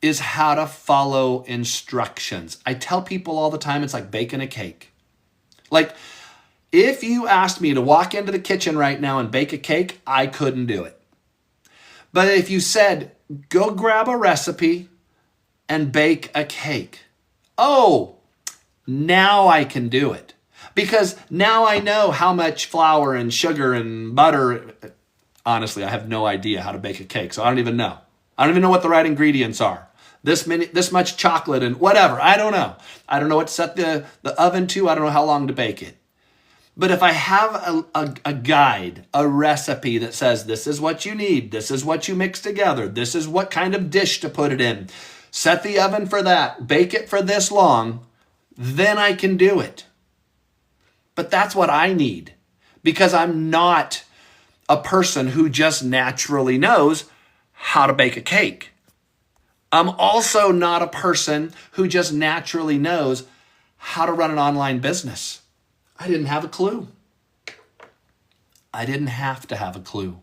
is how to follow instructions. I tell people all the time, it's like baking a cake. Like, if you asked me to walk into the kitchen right now and bake a cake, I couldn't do it. But if you said, go grab a recipe and bake a cake, now I can do it. Because now I know how much flour and sugar and butter. Honestly, I have no idea how to bake a cake, so I don't even know. I don't even know what the right ingredients are. This much chocolate and whatever. I don't know. I don't know what to set the oven to. I don't know how long to bake it. But if I have a guide, a recipe that says this is what you need, this is what you mix together, this is what kind of dish to put it in, set the oven for that, bake it for this long, then I can do it. But that's what I need, because I'm not a person who just naturally knows how to bake a cake. I'm also not a person who just naturally knows how to run an online business. I didn't have a clue. I didn't have to have a clue.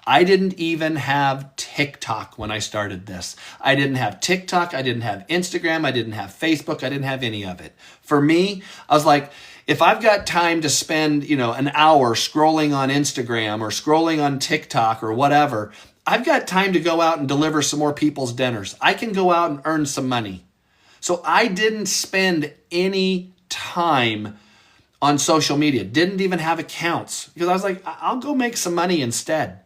I didn't even have TikTok when I started this. I didn't have TikTok. I didn't have Instagram. I didn't have Facebook. I didn't have any of it. For me, I was like, if I've got time to spend, an hour scrolling on Instagram or scrolling on TikTok or whatever, I've got time to go out and deliver some more people's dinners. I can go out and earn some money. So I didn't spend any time on social media, didn't even have accounts because I was like, I'll go make some money instead.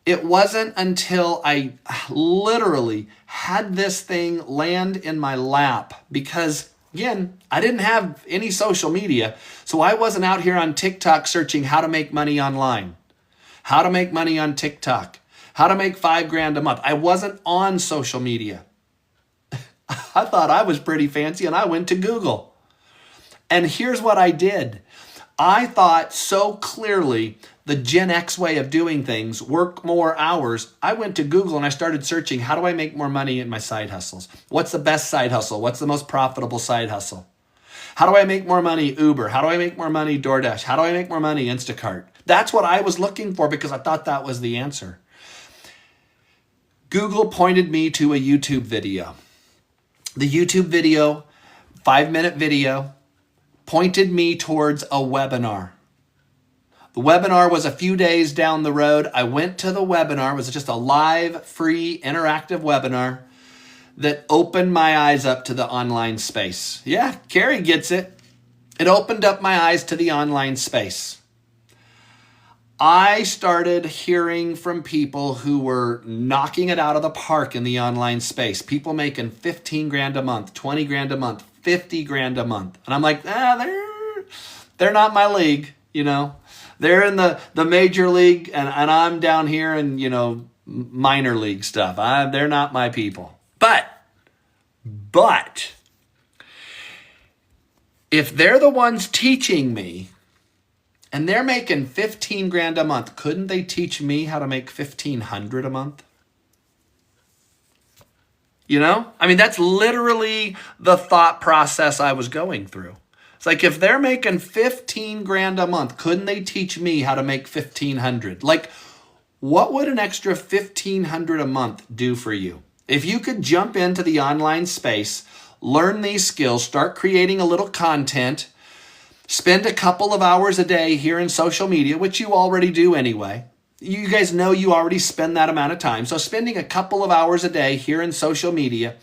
It wasn't until I literally had this thing land in my lap because, again, I didn't have any social media. So I wasn't out here on TikTok searching how to make money online, how to make money on TikTok, how to make $5,000 a month. I wasn't on social media. I thought I was pretty fancy and I went to Google. And here's what I did. I thought so clearly the Gen X way of doing things, work more hours. I went to Google and I started searching, how do I make more money in my side hustles? What's the best side hustle? What's the most profitable side hustle? How do I make more money Uber? How do I make more money DoorDash? How do I make more money Instacart? That's what I was looking for because I thought that was the answer. Google pointed me to a YouTube video. The YouTube video, 5-minute video, pointed me towards a webinar. The webinar was a few days down the road. I went to the webinar. It was just a live, free, interactive webinar that opened my eyes up to the online space. Yeah, Carrie gets it. It opened up my eyes to the online space. I started hearing from people who were knocking it out of the park in the online space. People making $15,000 a month, $20,000 a month, $50,000 a month. And I'm like, they're not my league, They're in the major league and I'm down here in, minor league stuff. They're not my people. But if they're the ones teaching me and they're making $15,000 a month, couldn't they teach me how to make $1,500 a month? That's literally the thought process I was going through. It's like, if they're making $15,000 a month, couldn't they teach me how to make $1,500? Like, what would an extra $1,500 a month do for you? If you could jump into the online space, learn these skills, start creating a little content, spend a couple of hours a day here in social media, which you already do anyway. You guys know you already spend that amount of time. So spending a couple of hours a day here in social media,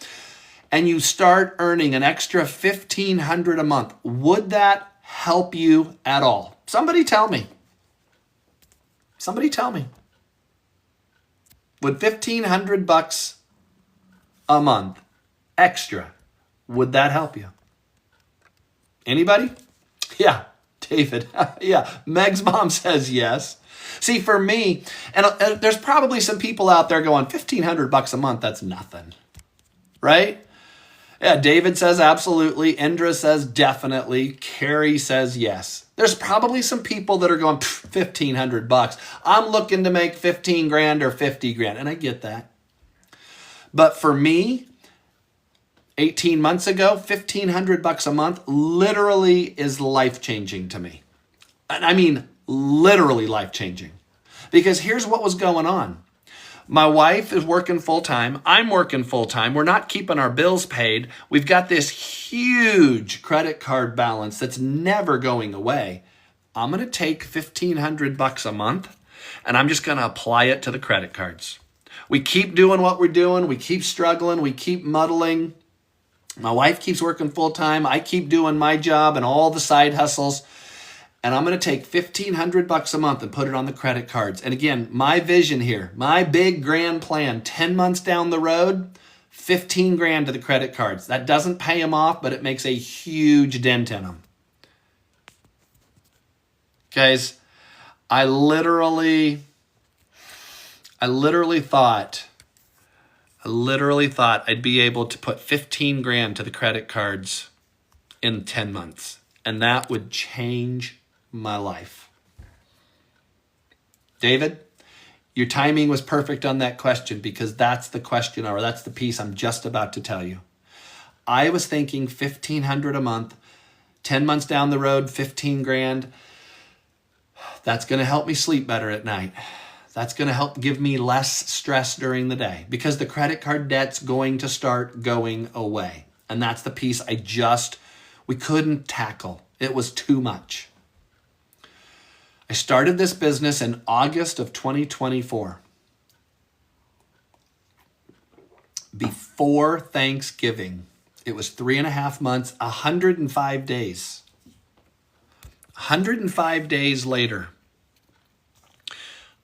and you start earning an extra $1,500 a month, would that help you at all? Somebody tell me. Somebody tell me. Would $1,500 a month extra, would that help you? Anybody? Yeah, David. Yeah, Meg's mom says yes. See, for me, and there's probably some people out there going, $1,500 a month, that's nothing, right? Yeah, David says absolutely. Indra says definitely. Carrie says yes. There's probably some people that are going, $1,500. I'm looking to make $15,000 or $50,000, and I get that. But for me, 18 months ago, $1,500 a month literally is life-changing to me. And I mean, literally life-changing. Because here's what was going on. My wife is working full-time. I'm working full-time. We're not keeping our bills paid. We've got this huge credit card balance that's never going away. I'm going to take $1,500 a month, and I'm just going to apply it to the credit cards. We keep doing what we're doing. We keep struggling. We keep muddling. My wife keeps working full-time. I keep doing my job and all the side hustles. And I'm going to take $1,500 a month and put it on the credit cards. And again, my vision here, my big grand plan, 10 months down the road, $15,000 to the credit cards. That doesn't pay them off, but it makes a huge dent in them. Guys, I literally thought I'd be able to put $15,000 to the credit cards in 10 months. And that would change my life. David, Your timing was perfect on that question, because that's the question, or that's the piece I'm just about to tell you. I was thinking $1,500 a month, 10 months down the road, 15 grand. That's going to help me sleep better at night. That's going to help give me less stress during the day, because the credit card debt's going to start going away. And that's the piece we couldn't tackle. It was too much. I started this business in August of 2024. Before Thanksgiving, it was 3.5 months, 105 days. 105 days later,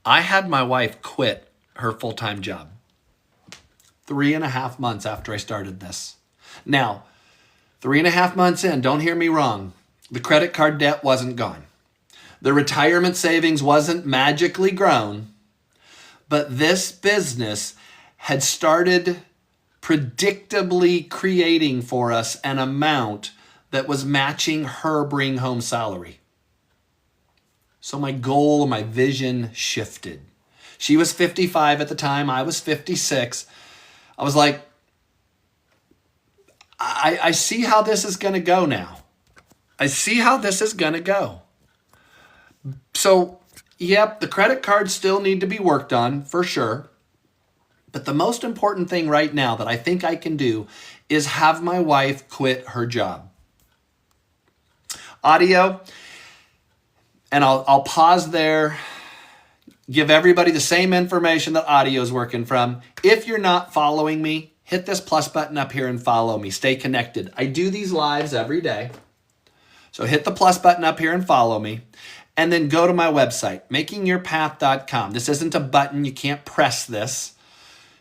I had my wife quit her full-time job. 3.5 months after I started this. Now, 3.5 months in, don't hear me wrong, the credit card debt wasn't gone. The retirement savings wasn't magically grown, but this business had started predictably creating for us an amount that was matching her bring home salary. So my goal, my vision shifted. She was 55 at the time. I was 56. I was like, I see how this is going to go now. I see how this is going to go. So, yep, the credit cards still need to be worked on for sure. But the most important thing right now that I think I can do is have my wife quit her job. Audio, and I'll pause there, give everybody the same information that audio is working from. If you're not following me, hit this plus button up here and follow me. Stay connected. I do these lives every day. So hit the plus button up here and follow me. And then go to my website, makingyourpath.com. This isn't a button. You can't press this.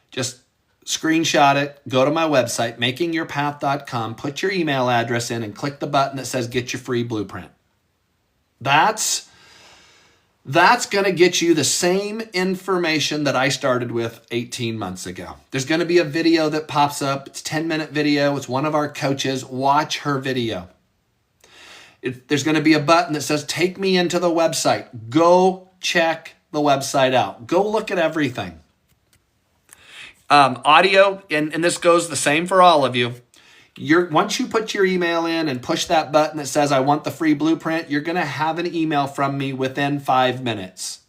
Just screenshot it. Go to my website, makingyourpath.com. Put your email address in and click the button that says get your free blueprint. That's going to get you the same information that I started with 18 months ago. There's going to be a video that pops up. It's a 10-minute video. It's one of our coaches. Watch her video. There's going to be a button that says, take me into the website. Go check the website out. Go look at everything. Audio, and this goes the same for all of you. Once you put your email in and push that button that says, I want the free blueprint, you're going to have an email from me within 5 minutes.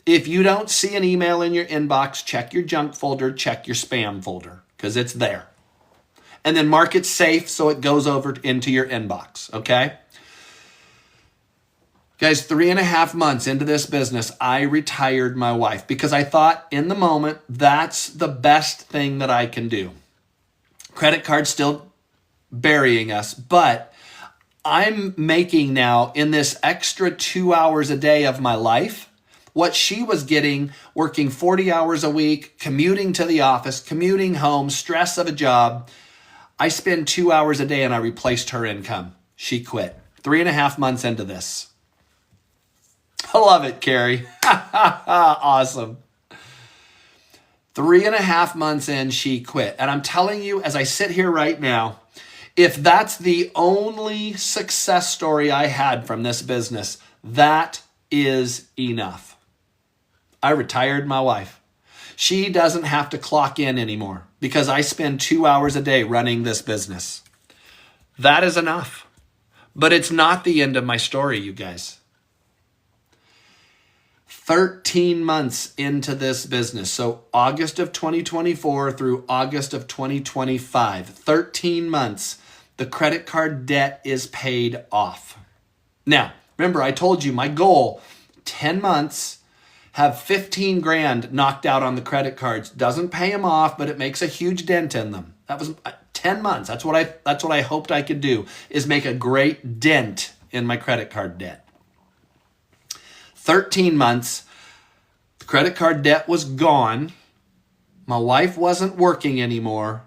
If you don't see an email in your inbox, check your junk folder, check your spam folder, because it's there. And then mark it safe so it goes over into your inbox, okay? Guys, 3.5 months into this business, I retired my wife because I thought in the moment, that's the best thing that I can do. Credit card's still burying us, but I'm making now in this extra 2 hours a day of my life, what she was getting working 40 hours a week, commuting to the office, commuting home, stress of a job. I spend 2 hours a day and I replaced her income. She quit. 3.5 months into this. I love it, Carrie. Awesome. 3.5 months in, she quit. And I'm telling you, as I sit here right now, if that's the only success story I had from this business, that is enough. I retired my wife. She doesn't have to clock in anymore because I spend 2 hours a day running this business. That is enough. But it's not the end of my story, you guys. 13 months into this business. So August of 2024 through August of 2025, 13 months, the credit card debt is paid off. Now, remember I told you my goal, 10 months, have 15 grand knocked out on the credit cards. Doesn't pay them off, but it makes a huge dent in them. That was 10 months. That's what I hoped I could do, is make a great dent in my credit card debt. 13 months, the credit card debt was gone. My wife wasn't working anymore.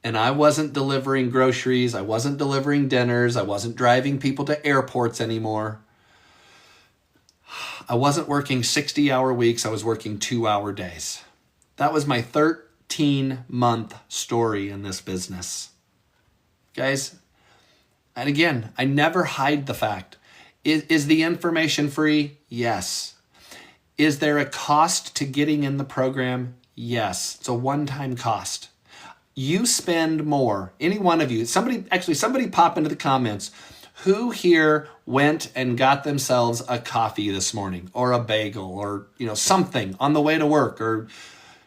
And I wasn't delivering groceries. I wasn't delivering dinners. I wasn't driving people to airports anymore. I wasn't working 60-hour weeks. I was working 2-hour days. That was my 13-month story in this business. Guys, and again, I never hide the fact. Is the information free? Yes. Is there a cost to getting in the program? Yes, it's a one-time cost. You spend more, any one of you, somebody pop into the comments, who here went and got themselves a coffee this morning or a bagel or something on the way to work or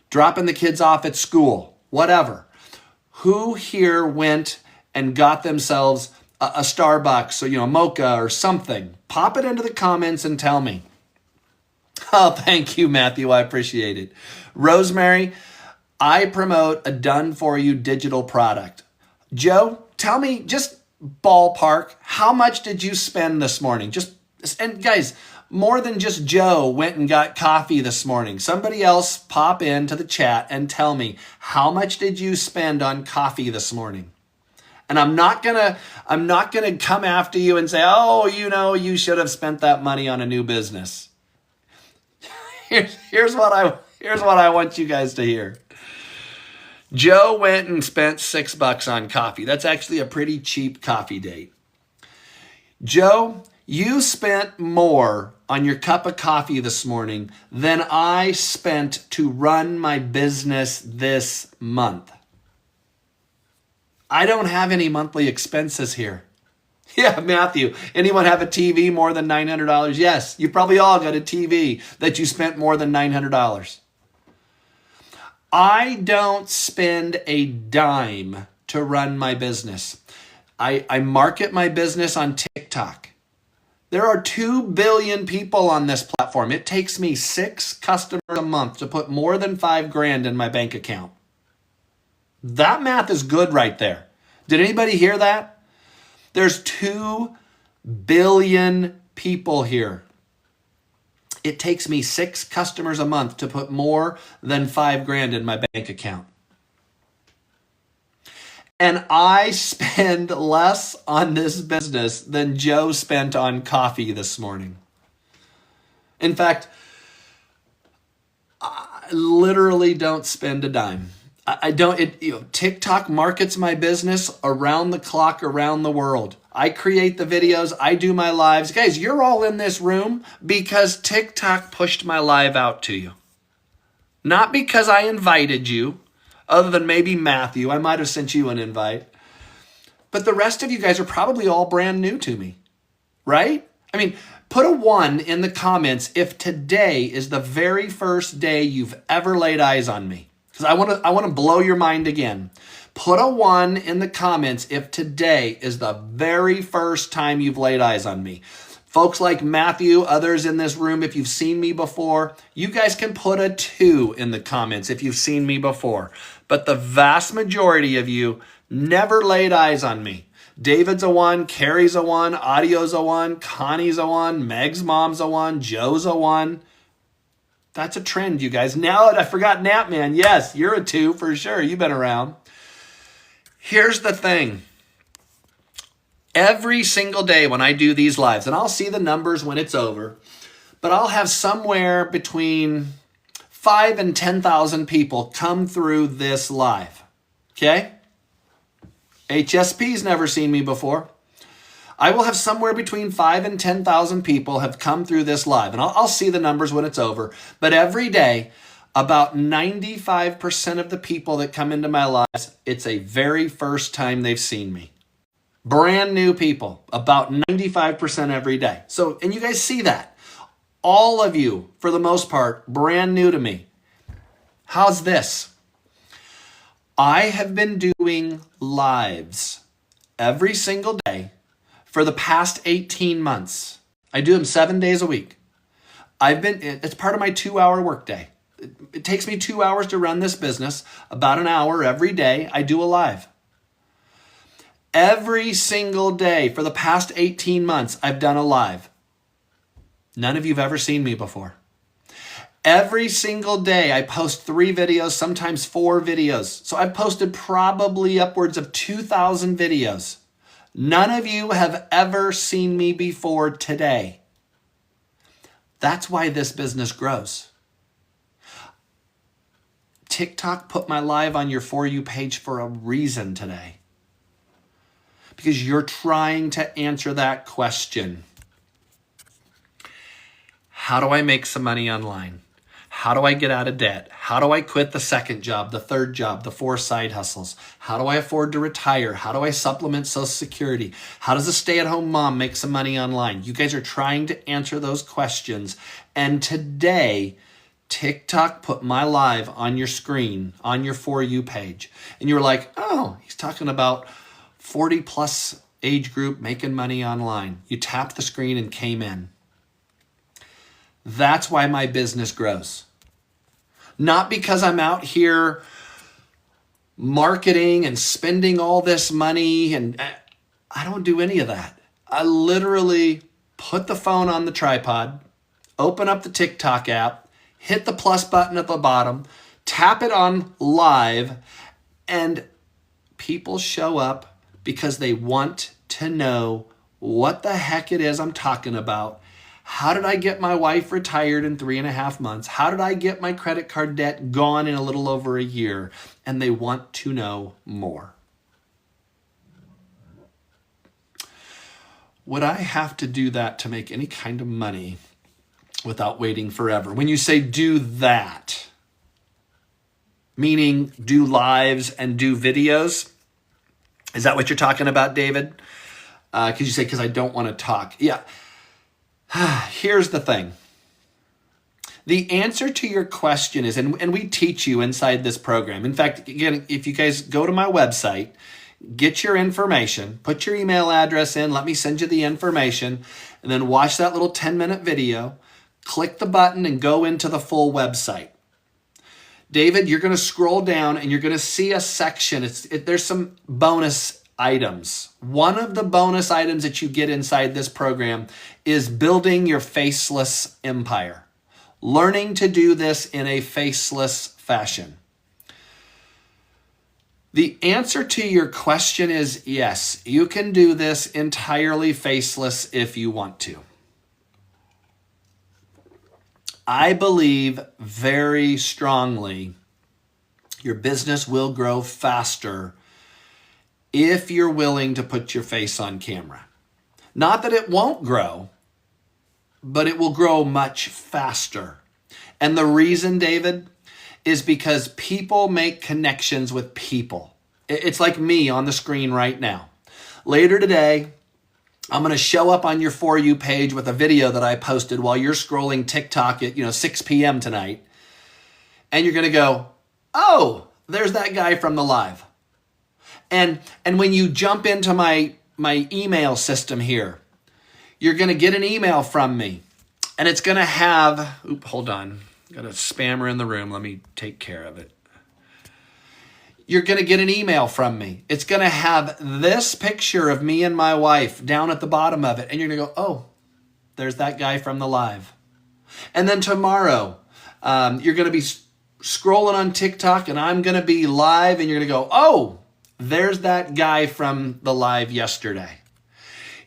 dropping the kids off at school, whatever. Who here went and got themselves a Starbucks or a mocha or something? Pop it into the comments and tell me. Oh, thank you, Matthew. I appreciate it. Rosemary, I promote a done-for-you digital product. Joe, tell me, just ballpark, how much did you spend this morning? And guys, more than just Joe went and got coffee this morning. Somebody else pop into the chat and tell me, how much did you spend on coffee this morning? And I'm not gonna come after you and say, oh, you should have spent that money on a new business. Here's what I want you guys to hear. Joe went and spent $6 on coffee. That's actually a pretty cheap coffee date. Joe, you spent more on your cup of coffee this morning than I spent to run my business this month. I don't have any monthly expenses here. Yeah, Matthew, anyone have a TV more than $900? Yes, you probably all got a TV that you spent more than $900. I don't spend a dime to run my business. I market my business on TikTok. There are 2 billion people on this platform. It takes me 6 customers a month to put more than $5,000 in my bank account. That math is good right there. Did anybody hear that? There's 2 billion people here. It takes me 6 customers a month to put more than $5,000 in my bank account. And I spend less on this business than Joe spent on coffee this morning. In fact, I literally don't spend a dime. TikTok markets my business around the clock, around the world. I create the videos. I do my lives. Guys, you're all in this room because TikTok pushed my live out to you. Not because I invited you, other than maybe Matthew. I might have sent you an invite. But the rest of you guys are probably all brand new to me, right? I mean, put a 1 in the comments if today is the very first day you've ever laid eyes on me. Because I want to blow your mind again. Put a 1 in the comments if today is the very first time you've laid eyes on me. Folks like Matthew, others in this room, if you've seen me before, you guys can put a 2 in the comments if you've seen me before. But the vast majority of you never laid eyes on me. David's a 1, Carrie's a 1, Audio's a 1, Connie's a 1, Meg's mom's a 1, Joe's a 1. That's a trend, you guys. Now I forgot Napman. Yes, you're a 2 for sure. You've been around. Here's the thing. Every single day when I do these lives, and I'll see the numbers when it's over, but I'll have somewhere between 5,000 and 10,000 people come through this live. Okay? HSP's never seen me before. I will have somewhere between 5,000 and 10,000 people have come through this live, and I'll see the numbers when it's over. But every day, about 95% of the people that come into my lives, it's a very first time they've seen me. Brand new people, about 95% every day. So, and you guys see that. All of you, for the most part, brand new to me. How's this? I have been doing lives every single day for the past 18 months. I do them 7 days a week. It's part of my 2-hour workday. It takes me 2 hours to run this business. About an hour every day, I do a live. Every single day for the past 18 months, I've done a live. None of you have ever seen me before. Every single day, I post 3 videos, sometimes 4 videos. So I've posted probably upwards of 2,000 videos. None of you have ever seen me before today. That's why this business grows. TikTok put my live on your For You page for a reason today. Because you're trying to answer that question. How do I make some money online? How do I get out of debt? How do I quit the second job, the third job, the 4 side hustles? How do I afford to retire? How do I supplement Social Security? How does a stay-at-home mom make some money online? You guys are trying to answer those questions. And today, TikTok put my live on your screen, on your For You page. And you were like, oh, he's talking about 40 plus age group making money online. You tapped the screen and came in. That's why my business grows. Not because I'm out here marketing and spending all this money, and I don't do any of that. I literally put the phone on the tripod, open up the TikTok app, hit the plus button at the bottom, tap it on live, and people show up because they want to know what the heck it is I'm talking about. How did I get my wife retired in 3.5 months? How did I get my credit card debt gone in a little over a year? And they want to know more. Would I have to do that to make any kind of money without waiting forever? When you say do that, meaning do lives and do videos, is that what you're talking about, David? Because you say, because I don't want to talk. Yeah. Here's the thing. The answer to your question is, and we teach you inside this program. In fact, again, if you guys go to my website, get your information, put your email address in, let me send you the information, and then watch that little 10-minute video, click the button and go into the full website. David, you're going to scroll down and you're going to see a section. There's some bonus items. One of the bonus items that you get inside this program is building your faceless empire. Learning to do this in a faceless fashion. The answer to your question is yes, you can do this entirely faceless if you want to. I believe very strongly your business will grow faster if you're willing to put your face on camera. Not that it won't grow, but it will grow much faster. And the reason, David, is because people make connections with people. It's like me on the screen right now. Later today, I'm going to show up on your For You page with a video that I posted while you're scrolling TikTok at 6 p.m. tonight. And you're going to go, oh, there's that guy from the live. And when you jump into my email system here, you're going to get an email from me. And it's going to have, hold on. Got a spammer in the room. Let me take care of it. You're going to get an email from me. It's going to have this picture of me and my wife down at the bottom of it. And you're going to go, oh, there's that guy from the live. And then tomorrow, you're going to be scrolling on TikTok and I'm going to be live and you're going to go, oh, there's that guy from the live yesterday.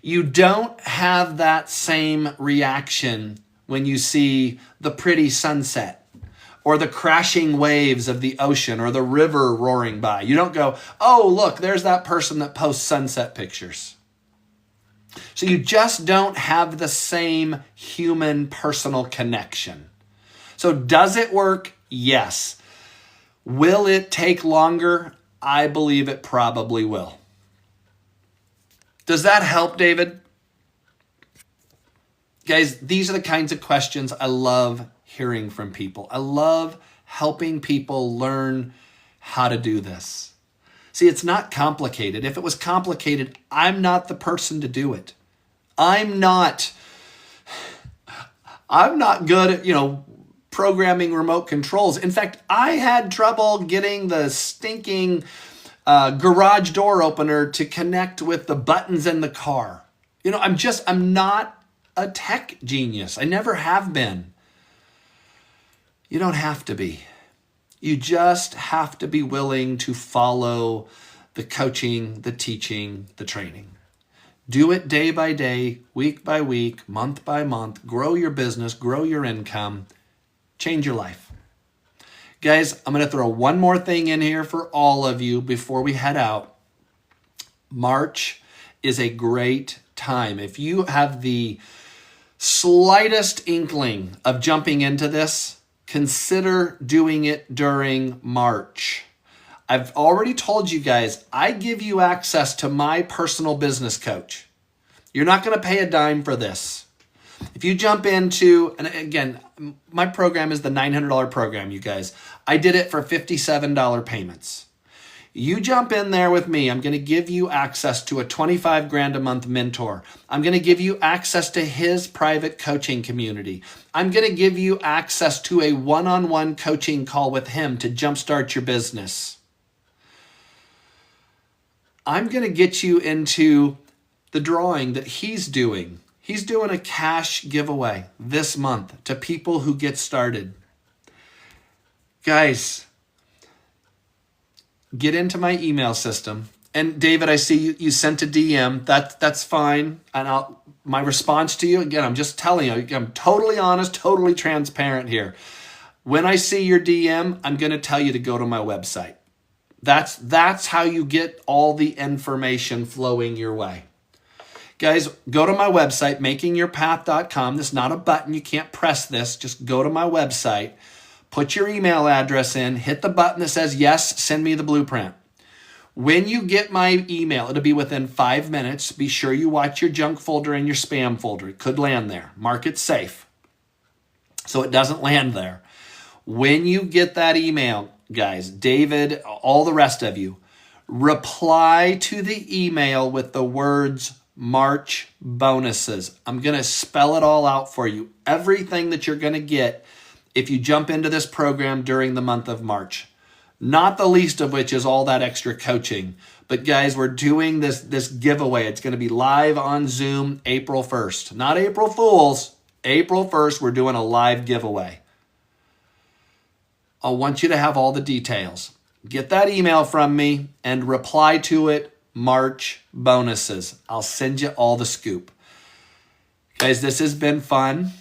You don't have that same reaction when you see the pretty sunset or the crashing waves of the ocean or the river roaring by. You don't go, oh, look, there's that person that posts sunset pictures. So you just don't have the same human personal connection. So does it work? Yes. Will it take longer? I believe it probably will. Does that help, David? Guys, these are the kinds of questions I love hearing from people. I love helping people learn how to do this. See, it's not complicated. If it was complicated, I'm not the person to do it. I'm not good at, programming remote controls. In fact, I had trouble getting the stinking garage door opener to connect with the buttons in the car. I'm not a tech genius. I never have been. You don't have to be. You just have to be willing to follow the coaching, the teaching, the training. Do it day by day, week by week, month by month. Grow your business, grow your income, change your life. Guys, I'm going to throw one more thing in here for all of you before we head out. March is a great time. If you have the slightest inkling of jumping into this, consider doing it during March. I've already told you guys, I give you access to my personal business coach. You're not going to pay a dime for this. If you jump into, and again, my program is the $900 program, you guys. I did it for $57 payments. You jump in there with me, I'm going to give you access to a 25 grand a month mentor. I'm going to give you access to his private coaching community. I'm going to give you access to a one-on-one coaching call with him to jumpstart your business. I'm going to get you into the drawing that he's doing. He's doing a cash giveaway this month to people who get started. Guys, get into my email system. And David, I see you sent a DM. That's fine. And my response to you, again, I'm just telling you, I'm totally honest, totally transparent here. When I see your DM, I'm going to tell you to go to my website. That's how you get all the information flowing your way. Guys, go to my website, makingyourpath.com. This is not a button. You can't press this. Just go to my website, put your email address in, hit the button that says, yes, send me the blueprint. When you get my email, it'll be within 5 minutes. Be sure you watch your junk folder and your spam folder. It could land there. Mark it safe so it doesn't land there. When you get that email, guys, David, all the rest of you, reply to the email with the words March bonuses. I'm going to spell it all out for you. Everything that you're going to get if you jump into this program during the month of March. Not the least of which is all that extra coaching. But guys, we're doing this giveaway. It's going to be live on Zoom April 1st. Not April Fools. April 1st, we're doing a live giveaway. I want you to have all the details. Get that email from me and reply to it, March bonuses. I'll send you all the scoop. Guys, this has been fun.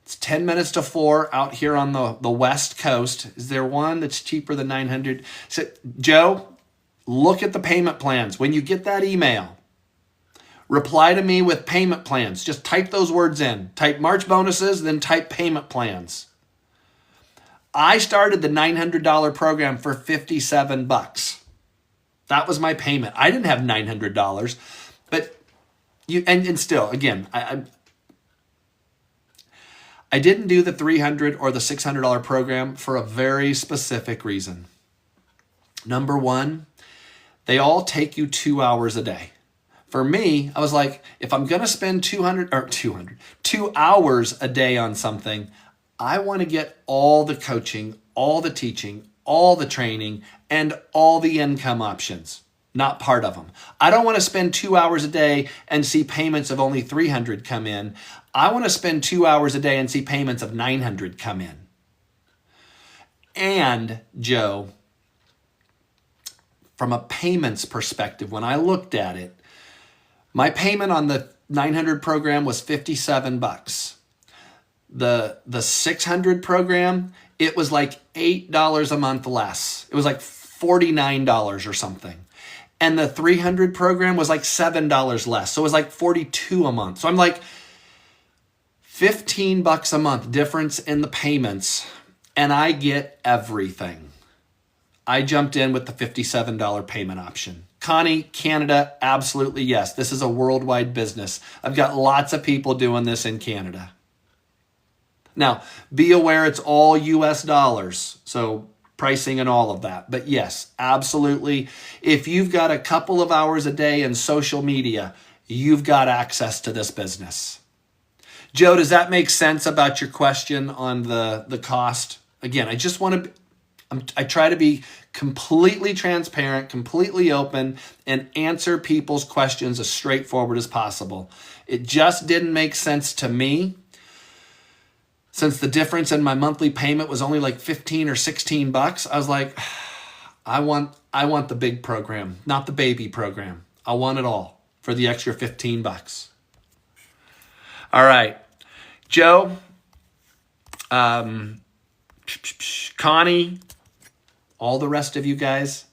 It's 10 minutes to 4 out here on the West Coast. Is there one that's cheaper than 900? So, Joe, look at the payment plans. When you get that email, reply to me with payment plans. Just type those words in. Type March bonuses, then type payment plans. I started the $900 program for $57. That was my payment. I didn't have $900, but you and still, again, I didn't do the $300 or the $600 program for a very specific reason. Number one, they all take you 2 hours a day. For me, I was like, if I'm going to spend 2 hours a day on something, I want to get all the coaching, all the teaching, all the training, and all the income options, not part of them. I don't want to spend 2 hours a day and see payments of only $300 come in. I want to spend 2 hours a day and see payments of $900 come in. And Joe, from a payments perspective, when I looked at it, my payment on the 900 program was $57. The 600 program, it was like $8 a month less. It was like $49 or something. And the 300 program was like $7 less. So it was like $42 a month. So I'm like $15 a month difference in the payments, and I get everything. I jumped in with the $57 payment option. Connie, Canada, absolutely yes. This is a worldwide business. I've got lots of people doing this in Canada. Now, be aware it's all US dollars, so pricing and all of that. But yes, absolutely. If you've got a couple of hours a day in social media, you've got access to this business. Joe, does that make sense about your question on the cost? Again, I just want to, I try to be completely transparent, completely open, and answer people's questions as straightforward as possible. It just didn't make sense to me. Since the difference in my monthly payment was only like $15 or $16, I was like, I want the big program, not the baby program. I want it all for the extra $15. All right, Joe, Connie, all the rest of you guys,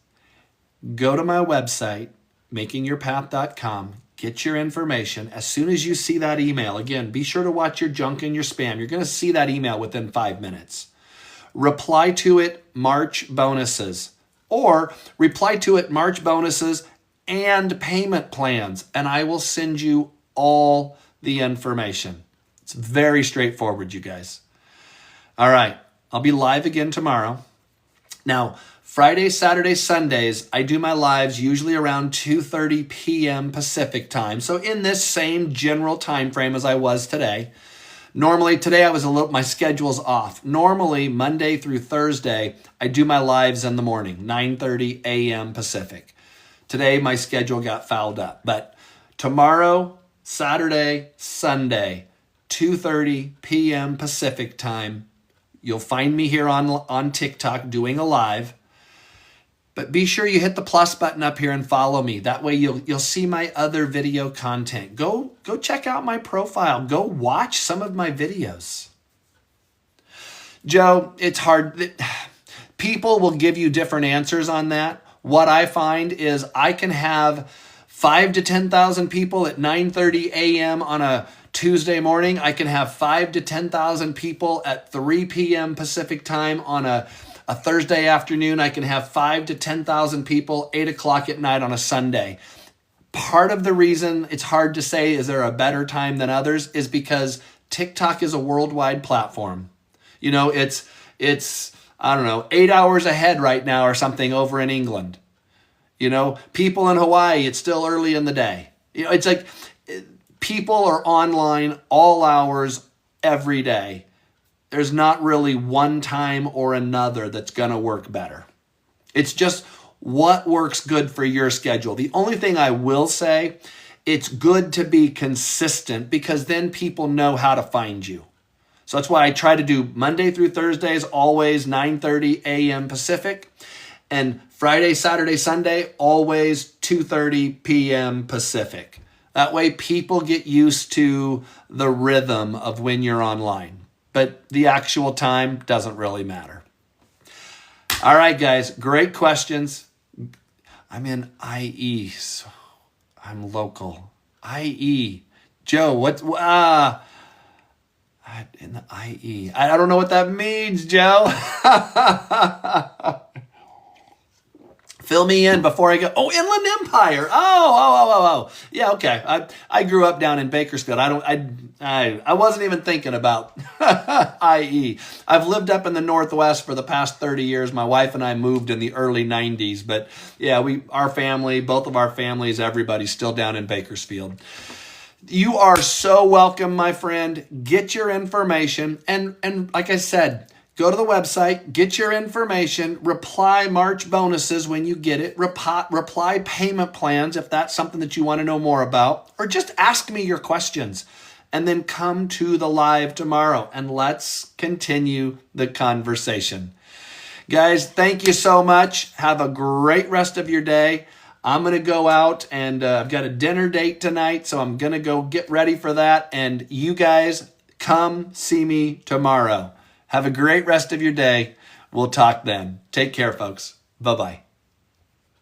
go to my website, makingyourpath.com. Get your information. As soon as you see that email, again, be sure to watch your junk and your spam. You're going to see that email within 5 minutes. Reply to it, March bonuses. Or reply to it, March bonuses and payment plans. And I will send you all the information. It's very straightforward, you guys. All right. I'll be live again tomorrow. Now, Fridays, Saturdays, Sundays, I do my lives usually around 2:30 p.m. Pacific time. So in this same general time frame as I was today. Normally, today my schedule's off. Normally, Monday through Thursday, I do my lives in the morning, 9:30 a.m. Pacific. Today, my schedule got fouled up. But tomorrow, Saturday, Sunday, 2:30 p.m. Pacific time, you'll find me here on TikTok doing a live. But be sure you hit the plus button up here and follow me. That way you'll see my other video content. Go check out my profile. Go watch some of my videos. Joe, it's hard. People will give you different answers on that. What I find is I can have 5,000 to 10,000 people at 9:30 a.m. on a Tuesday morning. I can have 5,000 to 10,000 people at 3 p.m. Pacific time on a Thursday afternoon. I can have 5,000 to 10,000 people 8 o'clock at night on a Sunday. Part of the reason it's hard to say is there a better time than others is because TikTok is a worldwide platform. You know, it's I don't know, 8 hours ahead right now or something over in England. You know, people in Hawaii, it's still early in the day. You know, it's like people are online all hours every day. There's not really one time or another that's going to work better. It's just what works good for your schedule. The only thing I will say, it's good to be consistent because then people know how to find you. So that's why I try to do Monday through Thursdays, always 9:30 a.m. Pacific, and Friday, Saturday, Sunday, always 2:30 p.m. Pacific. That way people get used to the rhythm of when you're online. But the actual time doesn't really matter. All right, guys, great questions. I'm in IE, so I'm local. IE. Joe, what's in the IE? I don't know what that means, Joe. Fill me in before I go. Oh, Inland Empire. Oh. Yeah, okay. I grew up down in Bakersfield. I wasn't even thinking about IE. I've lived up in the Northwest for the past 30 years. My wife and I moved in the early 90s. But yeah, both of our families, everybody's still down in Bakersfield. You are so welcome, my friend. Get your information. And like I said, go to the website, get your information, reply March bonuses when you get it, reply payment plans if that's something that you want to know more about, or just ask me your questions. And then come to the live tomorrow and let's continue the conversation. Guys, thank you so much. Have a great rest of your day. I'm going to go out and I've got a dinner date tonight, so I'm going to go get ready for that. And you guys, come see me tomorrow. Have a great rest of your day. We'll talk then. Take care, folks. Bye-bye.